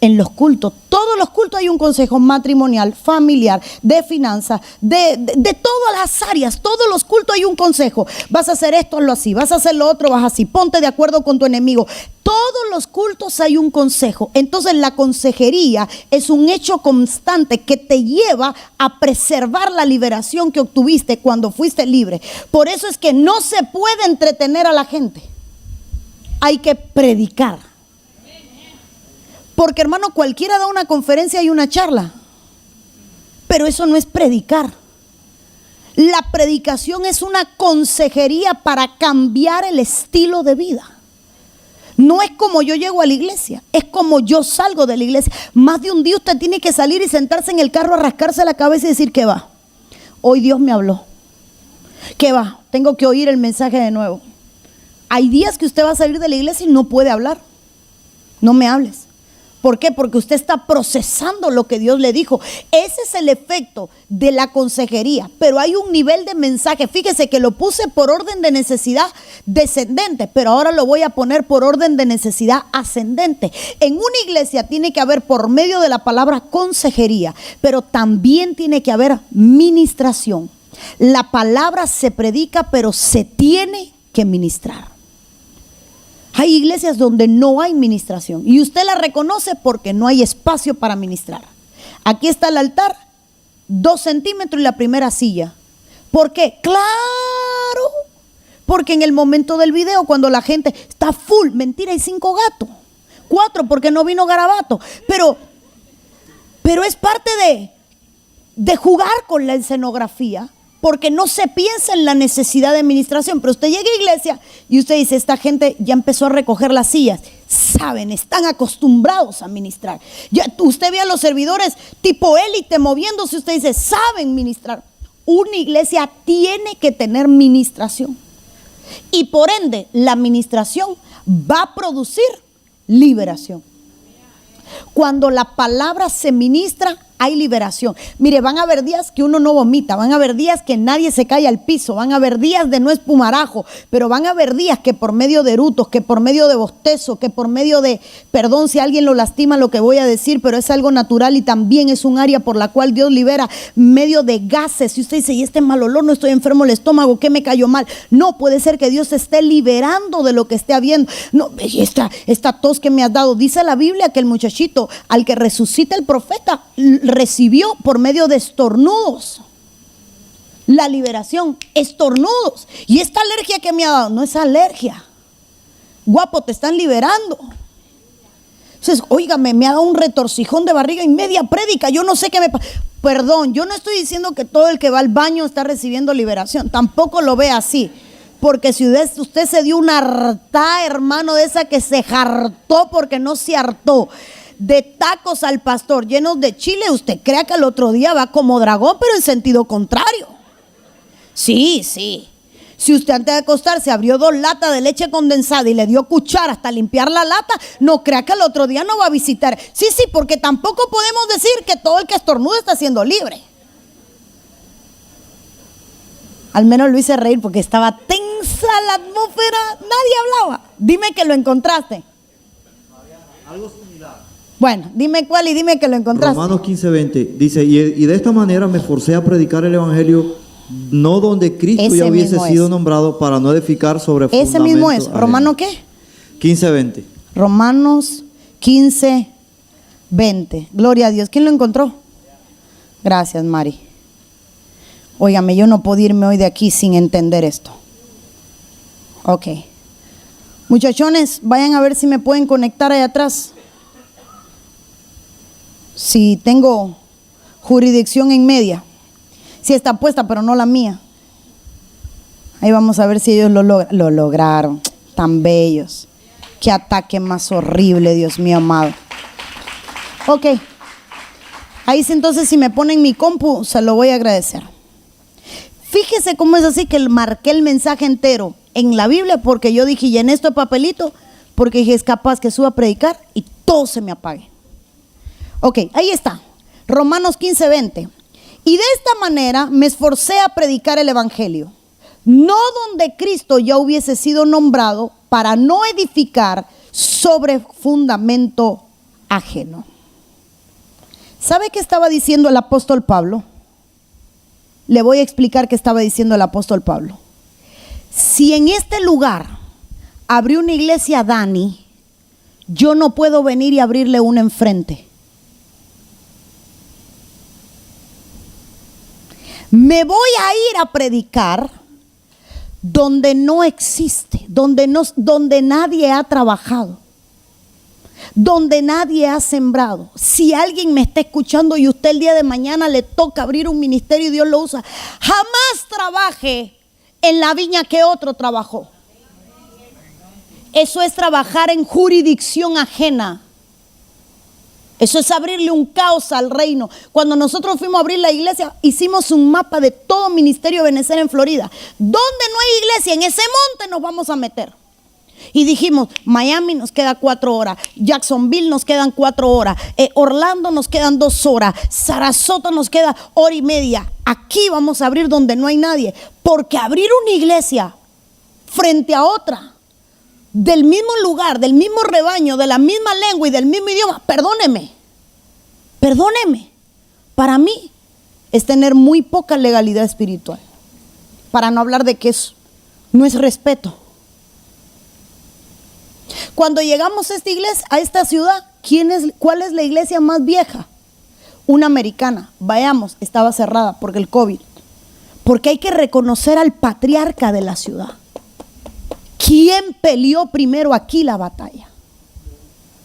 En los cultos, todos los cultos hay un consejo matrimonial, familiar, de finanzas, de todas las áreas, todos los cultos hay un consejo. Vas a hacer esto, hazlo así, vas a hacer lo otro, vas así, ponte de acuerdo con tu enemigo. Todos los cultos hay un consejo. Entonces la consejería es un hecho constante que te lleva a preservar la liberación que obtuviste cuando fuiste libre. Por eso es que no se puede entretener a la gente. Hay que predicar. Porque, hermano, cualquiera da una conferencia y una charla, pero eso no es predicar. La predicación es una consejería para cambiar el estilo de vida. No es como yo llego a la iglesia, es como yo salgo de la iglesia. Más de un día usted tiene que salir y sentarse en el carro a rascarse la cabeza y decir: ¿qué va? Hoy Dios me habló. ¿Qué va? Tengo que oír el mensaje de nuevo. Hay días que usted va a salir de la iglesia y no puede hablar. No me hables. ¿Por qué? Porque usted está procesando lo que Dios le dijo. Ese es el efecto de la consejería. Pero hay un nivel de mensaje. Fíjese que lo puse por orden de necesidad descendente, pero ahora lo voy a poner por orden de necesidad ascendente. En una iglesia tiene que haber, por medio de la palabra, consejería, pero también tiene que haber ministración. La palabra se predica, pero se tiene que ministrar. Hay iglesias donde no hay ministración y usted la reconoce porque no hay espacio para ministrar. Aquí está el altar, 2 centímetros y la primera silla. ¿Por qué? Claro, porque en el momento del video, cuando la gente está full, mentira, hay 5 gatos, 4 porque no vino Garabato, pero es parte de jugar con la escenografía. Porque no se piensa en la necesidad de administración. Pero usted llega a iglesia y usted dice: esta gente ya empezó a recoger las sillas. Saben, están acostumbrados a ministrar. Ya, usted ve a los servidores tipo élite moviéndose. Usted dice: saben ministrar. Una iglesia tiene que tener ministración. Y por ende, la administración va a producir liberación. Cuando la palabra se ministra, hay liberación. Mire, van a haber días que uno no vomita, van a haber días que nadie se cae al piso, van a haber días de no espumarajo, pero van a haber días que por medio de erutos, que por medio de bostezo, que por medio de, perdón si alguien lo lastima lo que voy a decir, pero es algo natural y también es un área por la cual Dios libera, medio de gases. Si usted dice: y este mal olor, no estoy enfermo el estómago, ¿qué me cayó mal? No, puede ser que Dios esté liberando de lo que esté habiendo. No, esta tos que me has dado, dice la Biblia que el muchachito al que resucita el profeta recibió por medio de estornudos la liberación, estornudos. Y esta alergia que me ha dado no es alergia, guapo, te están liberando. Entonces, óigame, me ha dado un retorcijón de barriga y media prédica, yo no sé qué me pasa. Perdón, yo no estoy diciendo que todo el que va al baño está recibiendo liberación, tampoco lo ve así. Porque si usted se dio una hartá, hermano, de esa que se hartó porque no se hartó, de tacos al pastor llenos de chile, usted crea que el otro día va como dragón, pero en sentido contrario. Sí. Si usted antes de acostarse abrió 2 latas de leche condensada y le dio cuchara hasta limpiar la lata, no crea que el otro día no va a visitar. Sí, porque tampoco podemos decir que todo el que estornuda está siendo libre. Al menos lo hice reír porque estaba tensa la atmósfera, nadie hablaba. Dime que lo encontraste. Algo similar. Bueno, dime cuál y dime que lo encontraste. Romanos 15:20 dice: y de esta manera me esforcé a predicar el evangelio, no donde Cristo Ese ya hubiese mismo sido es. nombrado, para no edificar sobre Ese fundamento mismo es. ajeno. ¿Romano qué? 15:20. Romanos 15:20. Gloria a Dios. ¿Quién lo encontró? Gracias, Mari. Óigame, yo no puedo irme hoy de aquí sin entender esto. Ok. Muchachones, vayan a ver si me pueden conectar ahí atrás. Si tengo jurisdicción en media. Si está puesta, pero no la mía. Ahí vamos a ver si ellos lo logran. Lo lograron. Tan bellos. Qué ataque más horrible, Dios mío amado. Ok. Ahí sí, entonces si me ponen mi compu, se lo voy a agradecer. Fíjese cómo es así que marqué el mensaje entero en la Biblia, porque yo dije: y en esto papelito, porque dije: es capaz que suba a predicar y todo se me apague. Ok, ahí está. Romanos 15:20. Y de esta manera me esforcé a predicar el evangelio, no donde Cristo ya hubiese sido nombrado, para no edificar sobre fundamento ajeno. ¿Sabe qué estaba diciendo el apóstol Pablo? Le voy a explicar qué estaba diciendo el apóstol Pablo. Si en este lugar abrió una iglesia Dani, yo no puedo venir y abrirle una enfrente. Me voy a ir a predicar donde no existe, donde nadie ha trabajado, donde nadie ha sembrado. Si alguien me está escuchando y usted el día de mañana le toca abrir un ministerio y Dios lo usa, jamás trabaje en la viña que otro trabajó. Eso es trabajar en jurisdicción ajena. Eso es abrirle un caos al reino. Cuando nosotros fuimos a abrir la iglesia, hicimos un mapa de todo ministerio de Benecer en Florida. Donde no hay iglesia, en ese monte nos vamos a meter. Y dijimos, Miami nos queda 4 horas, Jacksonville nos quedan 4 horas, Orlando nos quedan 2 horas, Sarasota nos queda 1 hora y media. Aquí vamos a abrir donde no hay nadie. Porque abrir una iglesia frente a otra, del mismo lugar, del mismo rebaño, de la misma lengua y del mismo idioma, perdóneme, para mí es tener muy poca legalidad espiritual, para no hablar de que eso no es respeto. Cuando llegamos a esta iglesia, a esta ciudad, ¿cuál es la iglesia más vieja? Una americana. Vayamos, estaba cerrada porque el COVID. Porque hay que reconocer al patriarca de la ciudad. ¿Quién peleó primero aquí la batalla?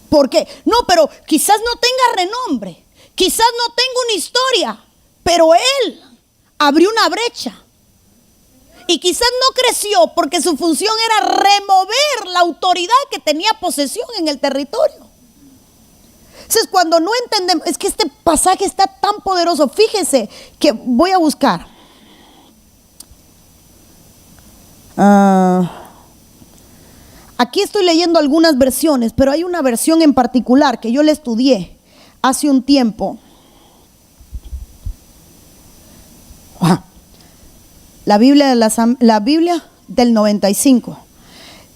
¿Por qué? No, pero quizás no tenga renombre, quizás no tenga una historia, pero él abrió una brecha. Y quizás no creció porque su función era remover la autoridad que tenía posesión en el territorio. Entonces, cuando no entendemos, es que este pasaje está tan poderoso. Fíjese que voy a buscar. Aquí estoy leyendo algunas versiones, pero hay una versión en particular que yo le estudié hace un tiempo. La Biblia del 95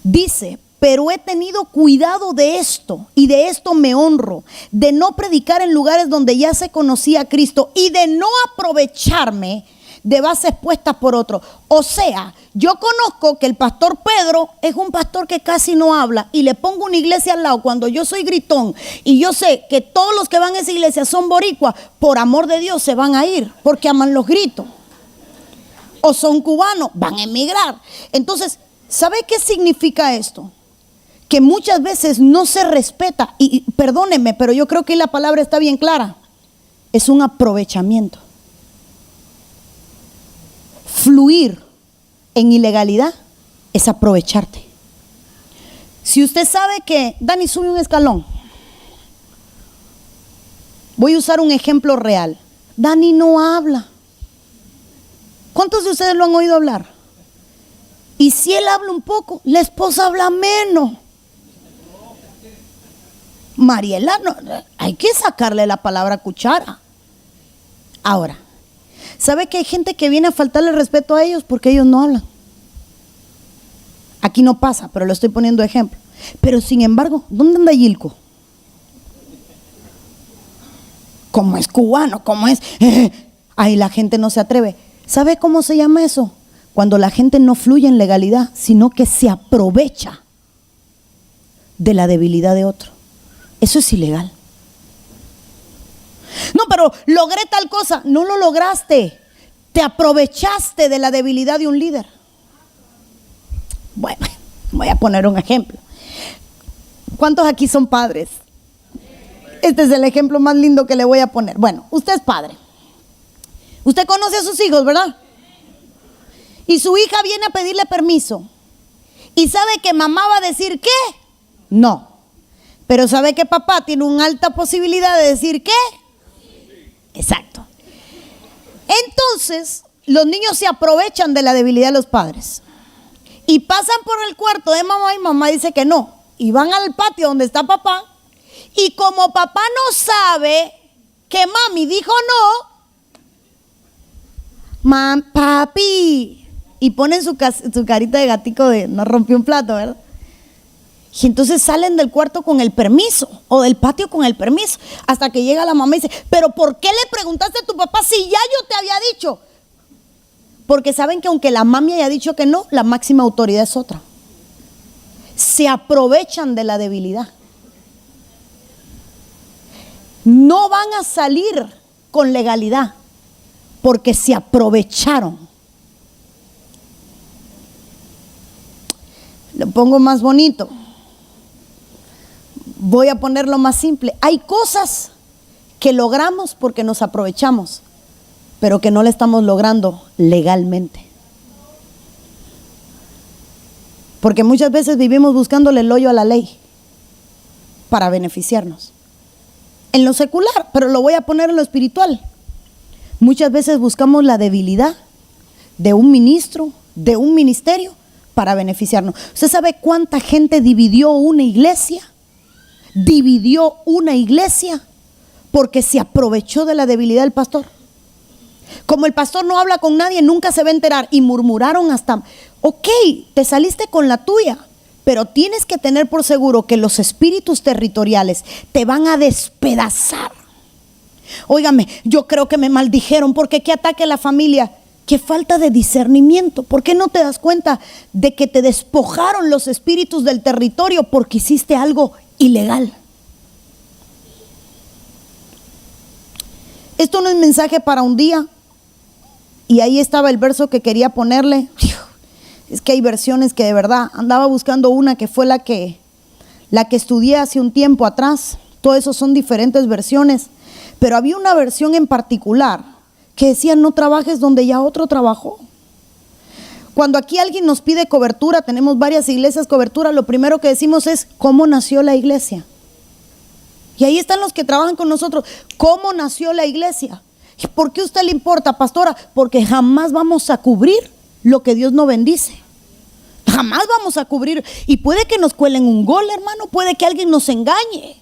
dice: pero he tenido cuidado de esto, y de esto me honro, de no predicar en lugares donde ya se conocía a Cristo y de no aprovecharme de bases puestas por otros. O sea, yo conozco que el pastor Pedro es un pastor que casi no habla, y le pongo una iglesia al lado cuando yo soy gritón, y yo sé que todos los que van a esa iglesia son boricuas, por amor de Dios se van a ir porque aman los gritos. O son cubanos, van a emigrar. Entonces, ¿sabe qué significa esto? Que muchas veces no se respeta, y perdónenme, pero yo creo que la palabra está bien clara. Es un aprovechamiento. Fluir en ilegalidad es aprovecharte. Si usted sabe que Dani sube un escalón, voy a usar un ejemplo real. Dani no habla. ¿Cuántos de ustedes lo han oído hablar? Y si él habla un poco, la esposa habla menos. Mariela, no, hay que sacarle la palabra cuchara. Ahora, ¿sabe que hay gente que viene a faltarle respeto a ellos porque ellos no hablan? Aquí no pasa, pero lo estoy poniendo de ejemplo. Pero sin embargo, ¿dónde anda Yilko? Como es cubano, como es... Ahí la gente no se atreve. ¿Sabe cómo se llama eso? Cuando la gente no fluye en legalidad, sino que se aprovecha de la debilidad de otro. Eso es ilegal. No, pero logré tal cosa. No lo lograste. Te aprovechaste de la debilidad de un líder. Bueno, voy a poner un ejemplo. ¿Cuántos aquí son padres? Este es el ejemplo más lindo que le voy a poner. Bueno, usted es padre. Usted conoce a sus hijos, ¿verdad? Y su hija viene a pedirle permiso. ¿Y sabe que mamá va a decir qué? No. Pero ¿sabe que papá tiene una alta posibilidad de decir qué? Exacto. Entonces, los niños se aprovechan de la debilidad de los padres. Y pasan por el cuarto de mamá y mamá dice que no. Y van al patio donde está papá. Y como papá no sabe que mami dijo no, papi. Y ponen su carita de gatico de no rompió un plato, ¿verdad? Y entonces salen del cuarto con el permiso o del patio con el permiso, hasta que llega la mamá y dice, pero ¿por qué le preguntaste a tu papá si ya yo te había dicho? Porque saben que aunque la mami haya dicho que no, la máxima autoridad es otra. Se aprovechan de la debilidad. No van a salir con legalidad porque se aprovecharon. Lo pongo más bonito. Voy a ponerlo más simple. Hay cosas que logramos porque nos aprovechamos, pero que no le estamos logrando legalmente. Porque muchas veces vivimos buscándole el hoyo a la ley para beneficiarnos. En lo secular, pero lo voy a poner en lo espiritual. Muchas veces buscamos la debilidad de un ministro, de un ministerio, para beneficiarnos. ¿Usted sabe cuánta gente dividió una iglesia? Dividió una iglesia porque se aprovechó de la debilidad del pastor. Como el pastor no habla con nadie, nunca se va a enterar. Y murmuraron hasta, ok, te saliste con la tuya, pero tienes que tener por seguro que los espíritus territoriales te van a despedazar. Óigame, yo creo que me maldijeron porque qué ataque a la familia. Qué falta de discernimiento. ¿Por qué no te das cuenta de que te despojaron los espíritus del territorio porque hiciste algo ilegal? Esto no es mensaje para un día. Y ahí estaba el verso que quería ponerle. Es que hay versiones que de verdad andaba buscando una que fue la que estudié hace un tiempo atrás. Todo eso son diferentes versiones, pero había una versión en particular que decía: no trabajes donde ya otro trabajó. Cuando aquí alguien nos pide cobertura, tenemos varias iglesias cobertura, lo primero que decimos es ¿cómo nació la iglesia? Y ahí están los que trabajan con nosotros. ¿Cómo nació la iglesia? ¿Y por qué a usted le importa, pastora? Porque jamás vamos a cubrir lo que Dios no bendice. Jamás vamos a cubrir. Y puede que nos cuelen un gol, hermano. Puede que alguien nos engañe.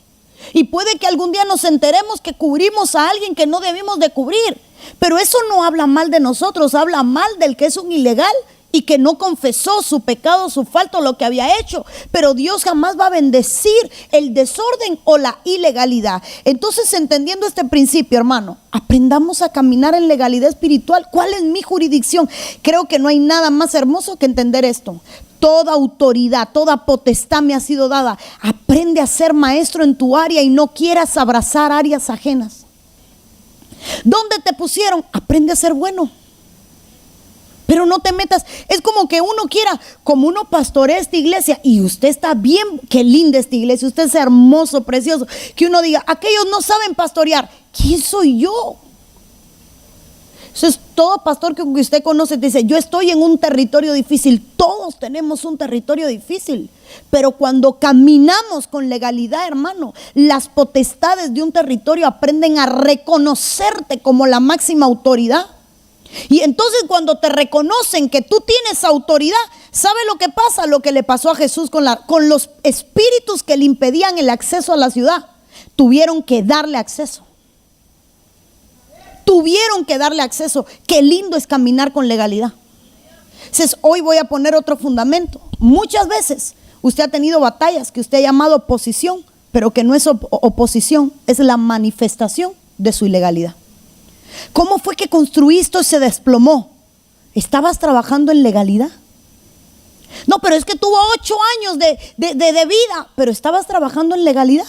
Y puede que algún día nos enteremos que cubrimos a alguien que no debimos de cubrir. Pero eso no habla mal de nosotros. Habla mal del que es un ilegal y que no confesó su pecado, su falta o lo que había hecho. Pero Dios jamás va a bendecir el desorden o la ilegalidad. Entonces, entendiendo este principio, hermano, aprendamos a caminar en legalidad espiritual. ¿Cuál es mi jurisdicción? Creo que no hay nada más hermoso que entender esto. Toda autoridad, toda potestad me ha sido dada. Aprende a ser maestro en tu área y no quieras abrazar áreas ajenas. ¿Dónde te pusieron? Aprende a ser bueno. Pero no te metas. Es como que uno quiera, como uno pastorea esta iglesia y usted está bien, qué linda esta iglesia, usted es hermoso, precioso, que uno diga, aquellos no saben pastorear. ¿Quién soy yo? Eso es todo pastor que usted conoce te dice, yo estoy en un territorio difícil. Todos tenemos un territorio difícil, pero cuando caminamos con legalidad, hermano, las potestades de un territorio aprenden a reconocerte como la máxima autoridad. Y entonces cuando te reconocen que tú tienes autoridad, ¿sabe lo que pasa? Lo que le pasó a Jesús con los espíritus que le impedían el acceso a la ciudad. Tuvieron que darle acceso. Tuvieron que darle acceso. Qué lindo es caminar con legalidad. Entonces, hoy voy a poner otro fundamento. Muchas veces usted ha tenido batallas que usted ha llamado oposición, pero que no es oposición, es la manifestación de su ilegalidad. ¿Cómo fue que construiste y se desplomó? ¿Estabas trabajando en legalidad? No, pero es que tuvo 8 años de vida, pero estabas trabajando en legalidad.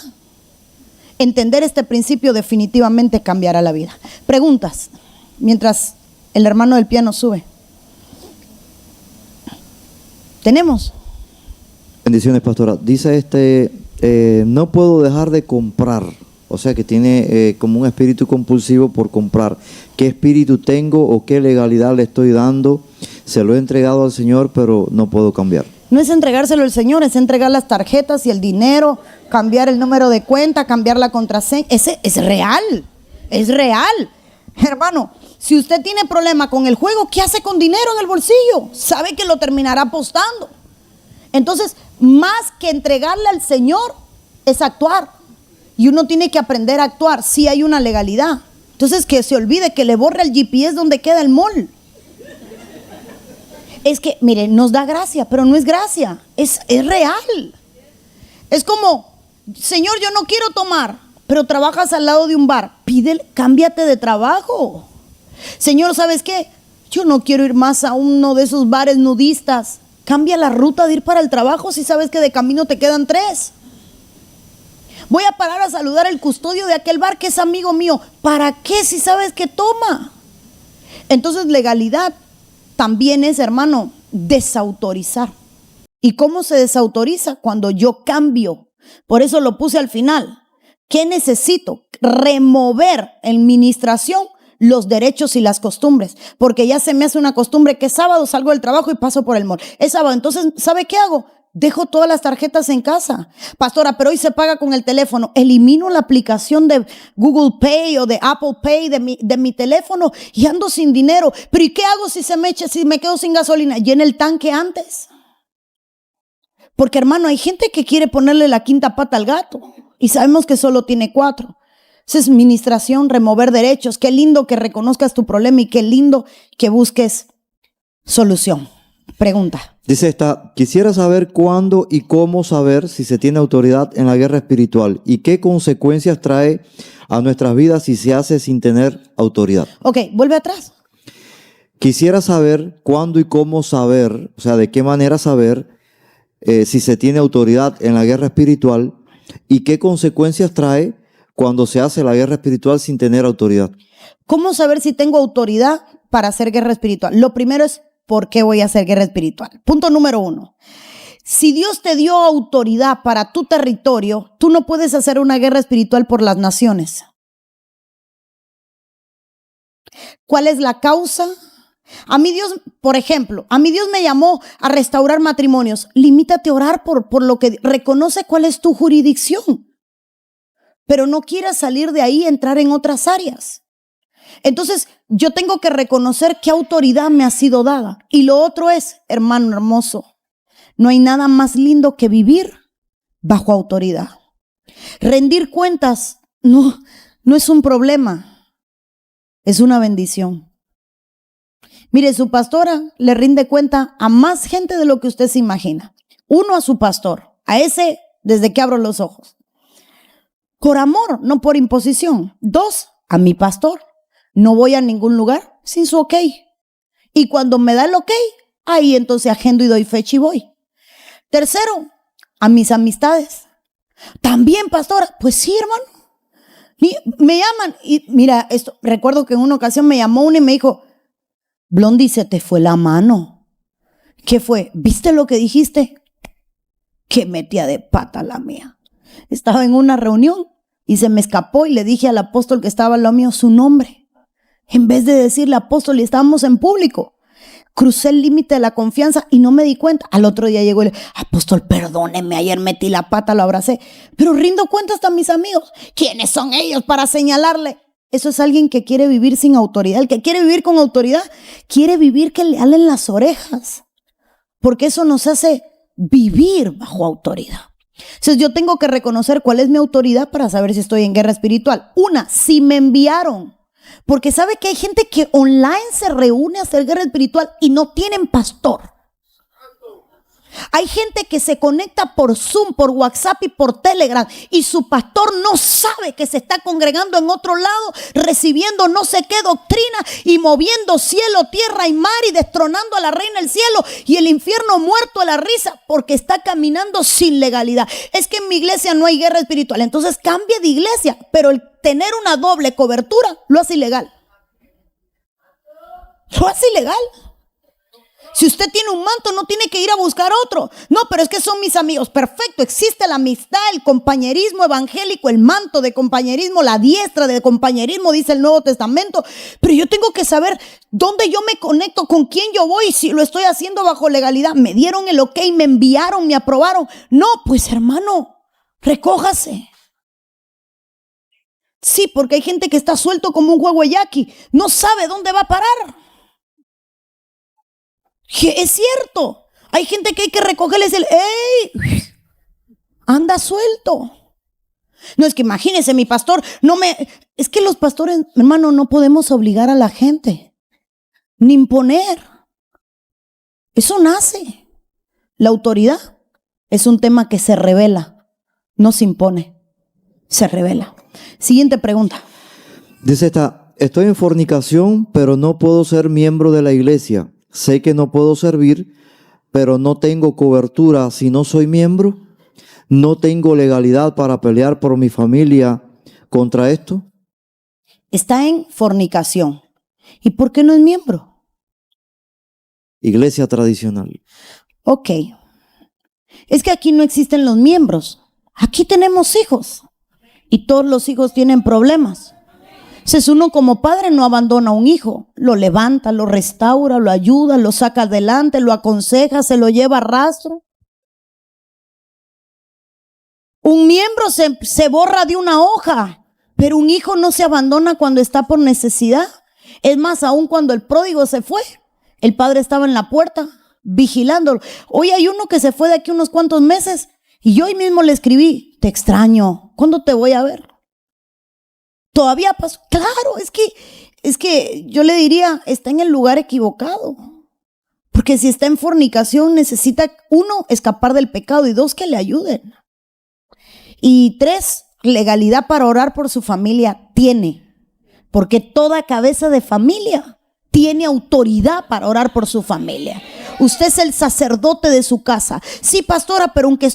Entender este principio definitivamente cambiará la vida. Preguntas, mientras el hermano del piano sube. ¿Tenemos? Bendiciones, pastora. Dice no puedo dejar de comprar. O sea que tiene como un espíritu compulsivo por comprar. ¿Qué espíritu tengo o qué legalidad le estoy dando? Se lo he entregado al Señor, pero no puedo cambiar. No es entregárselo al Señor, es entregar las tarjetas y el dinero, cambiar el número de cuenta, cambiar la contraseña. Ese es real, es real. Hermano, si usted tiene problema con el juego, ¿qué hace con dinero en el bolsillo? Sabe que lo terminará apostando. Entonces, más que entregarle al Señor, es actuar. Y uno tiene que aprender a actuar. Sí hay una legalidad. Entonces, que se olvide, que le borre el GPS donde queda el mall. Es que, mire, nos da gracia, pero no es gracia, es real. Es como, Señor, yo no quiero tomar, pero trabajas al lado de un bar. Pídele, cámbiate de trabajo. Señor, ¿sabes qué? Yo no quiero ir más a uno de esos bares nudistas. Cambia la ruta de ir para el trabajo si sabes que de camino te quedan 3. Voy a parar a saludar al custodio de aquel bar que es amigo mío. ¿Para qué si sabes que toma? Entonces legalidad también es, hermano, desautorizar. ¿Y cómo se desautoriza? Cuando yo cambio. Por eso lo puse al final. ¿Qué necesito? Remover en ministración los derechos y las costumbres, porque ya se me hace una costumbre que sábado salgo del trabajo y paso por el mall. Es sábado, entonces, ¿sabe qué hago? Dejo todas las tarjetas en casa. Pastora, pero hoy se paga con el teléfono. Elimino la aplicación de Google Pay o de Apple Pay de mi teléfono y ando sin dinero. Pero ¿y qué hago si me quedo sin gasolina? Llena el tanque antes. Porque, hermano, hay gente que quiere ponerle la quinta pata al gato y sabemos que solo tiene 4. Esa es ministración, remover derechos. Qué lindo que reconozcas tu problema y qué lindo que busques solución. Pregunta. Dice esta, quisiera saber cuándo y cómo saber si se tiene autoridad en la guerra espiritual y qué consecuencias trae a nuestras vidas si se hace sin tener autoridad. Ok, vuelve atrás. Quisiera saber cuándo y cómo saber, o sea, de qué manera saber si se tiene autoridad en la guerra espiritual y qué consecuencias trae cuando se hace la guerra espiritual sin tener autoridad. ¿Cómo saber si tengo autoridad para hacer guerra espiritual? Lo primero es, ¿por qué voy a hacer guerra espiritual? Punto número 1. Si Dios te dio autoridad para tu territorio, tú no puedes hacer una guerra espiritual por las naciones. ¿Cuál es la causa? A mí Dios, por ejemplo, a mí Dios me llamó a restaurar matrimonios. Limítate a orar por lo que reconoce cuál es tu jurisdicción. Pero no quieras salir de ahí y entrar en otras áreas. Entonces, yo tengo que reconocer qué autoridad me ha sido dada. Y lo otro es, hermano hermoso, no hay nada más lindo que vivir bajo autoridad. Rendir cuentas no es un problema, es una bendición. Mire, su pastora le rinde cuenta a más gente de lo que usted se imagina. 1, a su pastor, a ese desde que abro los ojos. Por amor, no por imposición. 2, a mi pastor. No voy a ningún lugar sin su ok. Y cuando me da el ok, ahí entonces agendo y doy fecha y voy. 3, a mis amistades. También, pastora. Pues sí, hermano. Me llaman y mira, esto, recuerdo que en una ocasión me llamó una y me dijo, Blondie, se te fue la mano. ¿Qué fue? ¿Viste lo que dijiste? Qué metía de pata la mía. Estaba en una reunión y se me escapó y le dije al apóstol que estaba al lado mío su nombre. En vez de decirle apóstol, y estábamos en público. Crucé el límite de la confianza y no me di cuenta. Al otro día llegó y le dije, apóstol, perdóneme, ayer metí la pata, lo abracé. Pero rindo cuentas a mis amigos. ¿Quiénes son ellos para señalarle? Eso es alguien que quiere vivir sin autoridad. El que quiere vivir con autoridad, quiere vivir que le halen las orejas. Porque eso nos hace vivir bajo autoridad. Entonces yo tengo que reconocer cuál es mi autoridad para saber si estoy en guerra espiritual. 1, si me enviaron. Porque sabe que hay gente que online se reúne a hacer guerra espiritual y no tienen pastor. Hay gente que se conecta por Zoom, por WhatsApp y por Telegram y su pastor no sabe que se está congregando en otro lado, recibiendo no sé qué doctrina y moviendo cielo, tierra y mar y destronando a la reina del cielo y el infierno muerto de la risa porque está caminando sin legalidad. Es que en mi iglesia no hay guerra espiritual, entonces cambie de iglesia, pero el tener una doble cobertura lo hace ilegal. Lo hace ilegal. Si usted tiene un manto, no tiene que ir a buscar otro. No, pero es que son mis amigos. Perfecto, existe la amistad, el compañerismo evangélico, el manto de compañerismo, la diestra de compañerismo, dice el Nuevo Testamento. Pero yo tengo que saber dónde yo me conecto, con quién yo voy, si lo estoy haciendo bajo legalidad. Me dieron el ok, me enviaron, me aprobaron. No, pues hermano, recójase. Sí, porque hay gente que está suelto como un juego de yaqui. No sabe dónde va a parar. Es cierto, hay gente que hay que recogerles el ¡ey! Anda suelto. No, es que imagínese, mi pastor, es que los pastores, hermano, no podemos obligar a la gente, ni imponer. Eso nace. La autoridad es un tema que se revela No se impone, se revela. Siguiente pregunta. Dice esta, estoy en fornicación, pero no puedo ser miembro de la iglesia. Sé que no puedo servir, pero no tengo cobertura si no soy miembro. No tengo legalidad para pelear por mi familia contra esto. Está en fornicación. ¿Y por qué no es miembro? Iglesia tradicional. Ok. Es que aquí no existen los miembros. Aquí tenemos hijos. Y todos los hijos tienen problemas. Entonces uno como padre no abandona a un hijo. Lo levanta, lo restaura, lo ayuda, lo saca adelante, lo aconseja, se lo lleva a rastro. Un miembro se borra de una hoja, pero un hijo no se abandona cuando está por necesidad. Es más, aún cuando el pródigo se fue, el padre estaba en la puerta vigilándolo. Hoy hay uno que se fue de aquí unos cuantos meses y yo hoy mismo le escribí, te extraño, ¿cuándo te voy a ver? Todavía pasó. Claro, es que yo le diría, está en el lugar equivocado. Porque si está en fornicación necesita, uno, escapar del pecado y dos, que le ayuden. Y tres, legalidad para orar por su familia tiene, porque toda cabeza de familia tiene autoridad para orar por su familia. Usted es el sacerdote de su casa. Sí, pastora, pero aunque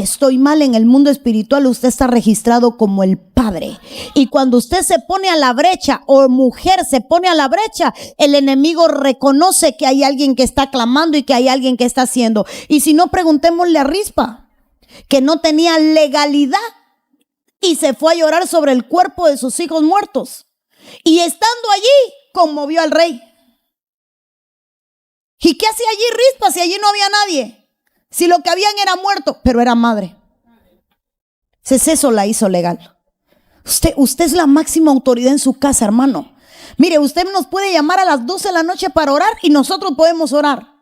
estoy mal en el mundo espiritual, usted está registrado como el padre. Y cuando usted se pone a la brecha, o mujer se pone a la brecha, el enemigo reconoce que hay alguien que está clamando y que hay alguien que está haciendo. Y si no, preguntémosle a Rispa, que no tenía legalidad y se fue a llorar sobre el cuerpo de sus hijos muertos. Y estando allí, conmovió al rey. ¿Y qué hacía allí Rispa si allí no había nadie? Si lo que habían era muerto, pero era madre. Eso la hizo legal. Usted es la máxima autoridad en su casa, hermano. Mire, usted nos puede llamar a las 12 de la noche para orar y nosotros podemos orar.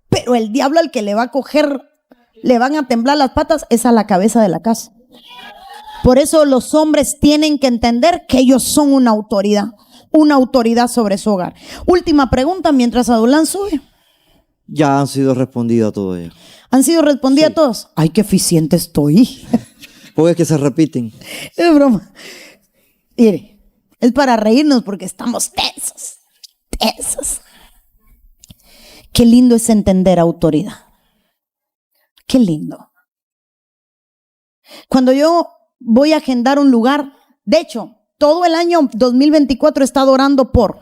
Pero el diablo al que le va a coger, le van a temblar las patas, es a la cabeza de la casa. Por eso los hombres tienen que entender que ellos son una autoridad sobre su hogar. Última pregunta mientras Adulán sube. Ya han sido respondidas todas ellas. ¿Han sido respondidas Sí. todos? Ay, qué eficiente estoy. Porque es que se repiten. Es broma. Mire, es para reírnos porque estamos tensos. Qué lindo es entender autoridad. Qué lindo. Cuando yo voy a agendar un lugar, de hecho, todo el año 2024 he estado orando por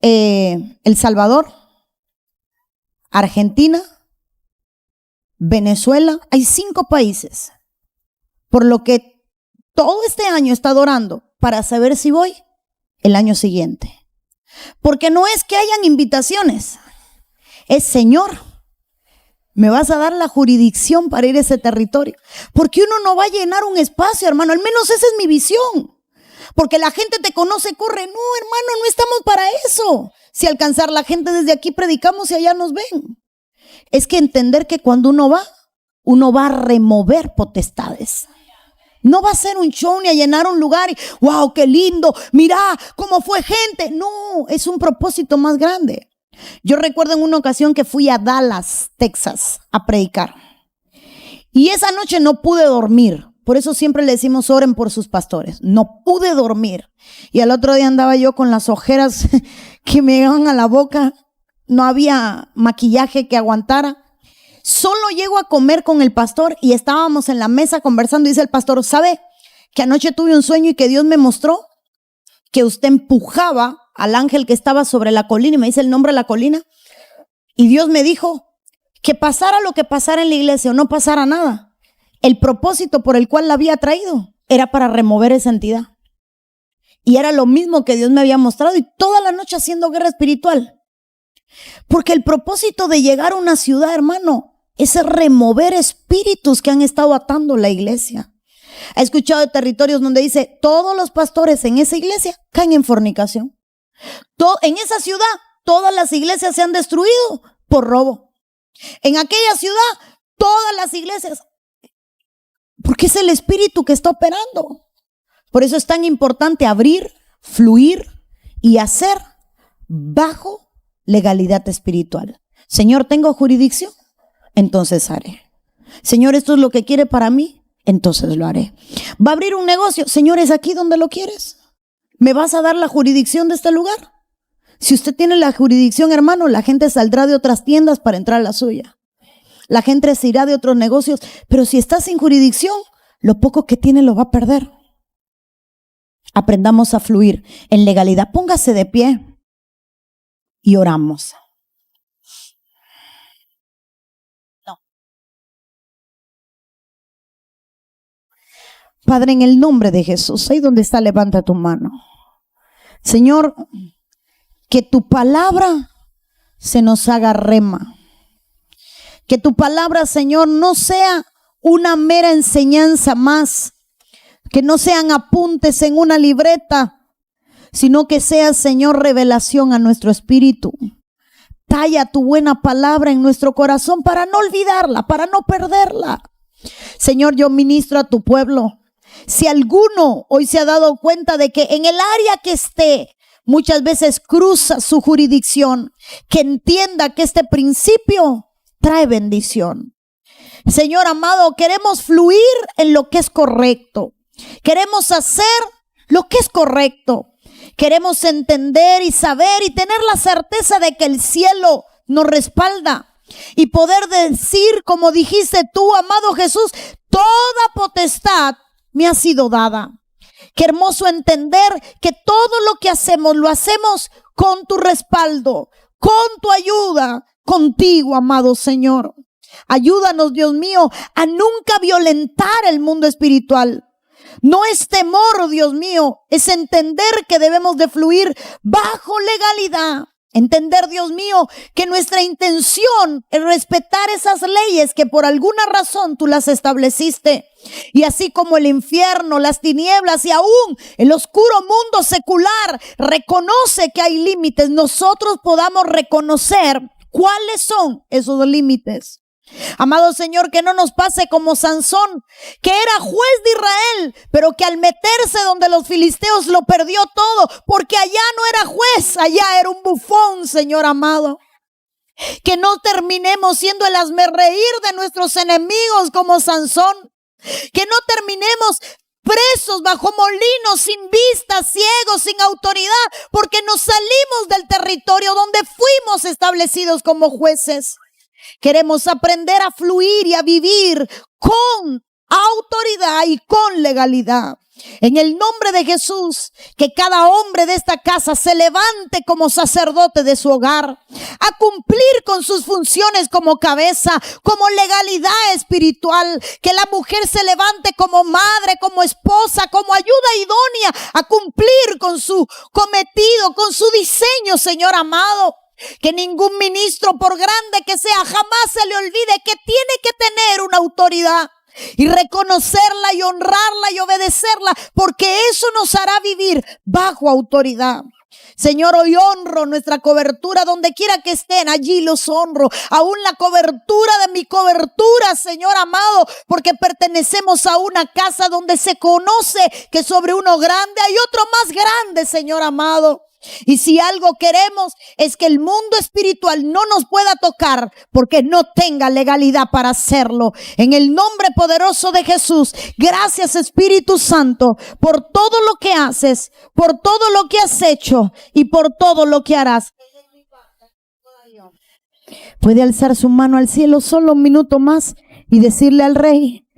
El Salvador, Argentina, Venezuela. Hay 5 países. Por lo que todo este año he estado orando para saber si voy el año siguiente. Porque no es que hayan invitaciones. Es, Señor, me vas a dar la jurisdicción para ir a ese territorio. Porque uno no va a llenar un espacio, hermano. Al menos esa es mi visión. Porque la gente te conoce, corre. No, hermano, no estamos para eso. Si alcanzar la gente desde aquí predicamos y allá nos ven. Es que entender que cuando uno va a remover potestades. No va a ser un show ni a llenar un lugar y wow, qué lindo, mirá cómo fue gente. No, es un propósito más grande. Yo recuerdo en una ocasión que fui a Dallas, Texas, a predicar. Y esa noche no pude dormir. Por eso siempre le decimos oren por sus pastores. No pude dormir. Y al otro día andaba yo con las ojeras que me llegaban a la boca. No había maquillaje que aguantara. Solo llego a comer con el pastor y estábamos en la mesa conversando. Dice el pastor, ¿sabe que anoche tuve un sueño y que Dios me mostró que usted empujaba al ángel que estaba sobre la colina? Y me dice el nombre de la colina. Y Dios me dijo que pasara lo que pasara en la iglesia o no pasara nada, el propósito por el cual la había traído era para remover esa entidad. Y era lo mismo que Dios me había mostrado, y toda la noche haciendo guerra espiritual. Porque el propósito de llegar a una ciudad, hermano, es remover espíritus que han estado atando la iglesia. He escuchado de territorios donde dice, todos los pastores en esa iglesia caen en fornicación. En esa ciudad, todas las iglesias se han destruido por robo. En aquella ciudad, todas las iglesias, porque es el espíritu que está operando. Por eso es tan importante abrir, fluir y hacer bajo legalidad espiritual. Señor, ¿tengo jurisdicción? Entonces haré. Señor, esto es lo que quiere para mí, entonces lo haré. Va a abrir un negocio. Señor, ¿es aquí donde lo quieres? ¿Me vas a dar la jurisdicción de este lugar? Si usted tiene la jurisdicción, hermano, la gente saldrá de otras tiendas para entrar a la suya. La gente se irá de otros negocios. Pero si está sin jurisdicción, lo poco que tiene lo va a perder. Aprendamos a fluir en legalidad. Póngase de pie y oramos. Padre, en el nombre de Jesús, ahí donde está, levanta tu mano. Señor, que tu palabra se nos haga rema. Que tu palabra, Señor, no sea una mera enseñanza más. Que no sean apuntes en una libreta, sino que sea, Señor, revelación a nuestro espíritu. Talla tu buena palabra en nuestro corazón para no olvidarla, para no perderla. Señor, yo ministro a tu pueblo. Si alguno hoy se ha dado cuenta de que en el área que esté, muchas veces cruza su jurisdicción, que entienda que este principio trae bendición. Señor amado, queremos fluir en lo que es correcto. Queremos hacer lo que es correcto. Queremos entender y saber y tener la certeza de que el cielo nos respalda. Y poder decir, como dijiste tú, amado Jesús, toda potestad me ha sido dada. Qué hermoso entender que todo lo que hacemos, lo hacemos con tu respaldo, con tu ayuda, contigo, amado Señor. Ayúdanos, Dios mío, a nunca violentar el mundo espiritual. No es temor, Dios mío, es entender que debemos de fluir bajo legalidad. Entender, Dios mío, que nuestra intención es respetar esas leyes que por alguna razón tú las estableciste. Y así como el infierno, las tinieblas y aún el oscuro mundo secular reconoce que hay límites, nosotros podamos reconocer cuáles son esos límites. Amado Señor, que no nos pase como Sansón, que era juez de Israel, pero que al meterse donde los filisteos lo perdió todo, porque allá no era juez, allá era un bufón, Señor amado. Que no terminemos siendo el hazmerreír de nuestros enemigos como Sansón. Que no terminemos presos bajo molinos, sin vista, ciegos, sin autoridad, porque nos salimos del territorio donde fuimos establecidos como jueces. Queremos aprender a fluir y a vivir con autoridad y con legalidad. En el nombre de Jesús, que cada hombre de esta casa se levante como sacerdote de su hogar, a cumplir con sus funciones como cabeza, como legalidad espiritual. Que la mujer se levante como madre, como esposa, como ayuda idónea, a cumplir con su cometido, con su diseño, Señor amado. Que ningún ministro, por grande que sea, jamás se le olvide que tiene que tener una autoridad y reconocerla y honrarla y obedecerla, porque eso nos hará vivir bajo autoridad. Señor, hoy honro nuestra cobertura donde quiera que estén, allí los honro. Aún la cobertura de mi cobertura, Señor amado, porque pertenecemos a una casa donde se conoce que sobre uno grande hay otro más grande, Señor amado. Y si algo queremos es que el mundo espiritual no nos pueda tocar porque no tenga legalidad para hacerlo. En el nombre poderoso de Jesús, gracias Espíritu Santo por todo lo que haces, por todo lo que has hecho y por todo lo que harás. Puede alzar su mano al cielo solo un minuto más y decirle al Rey: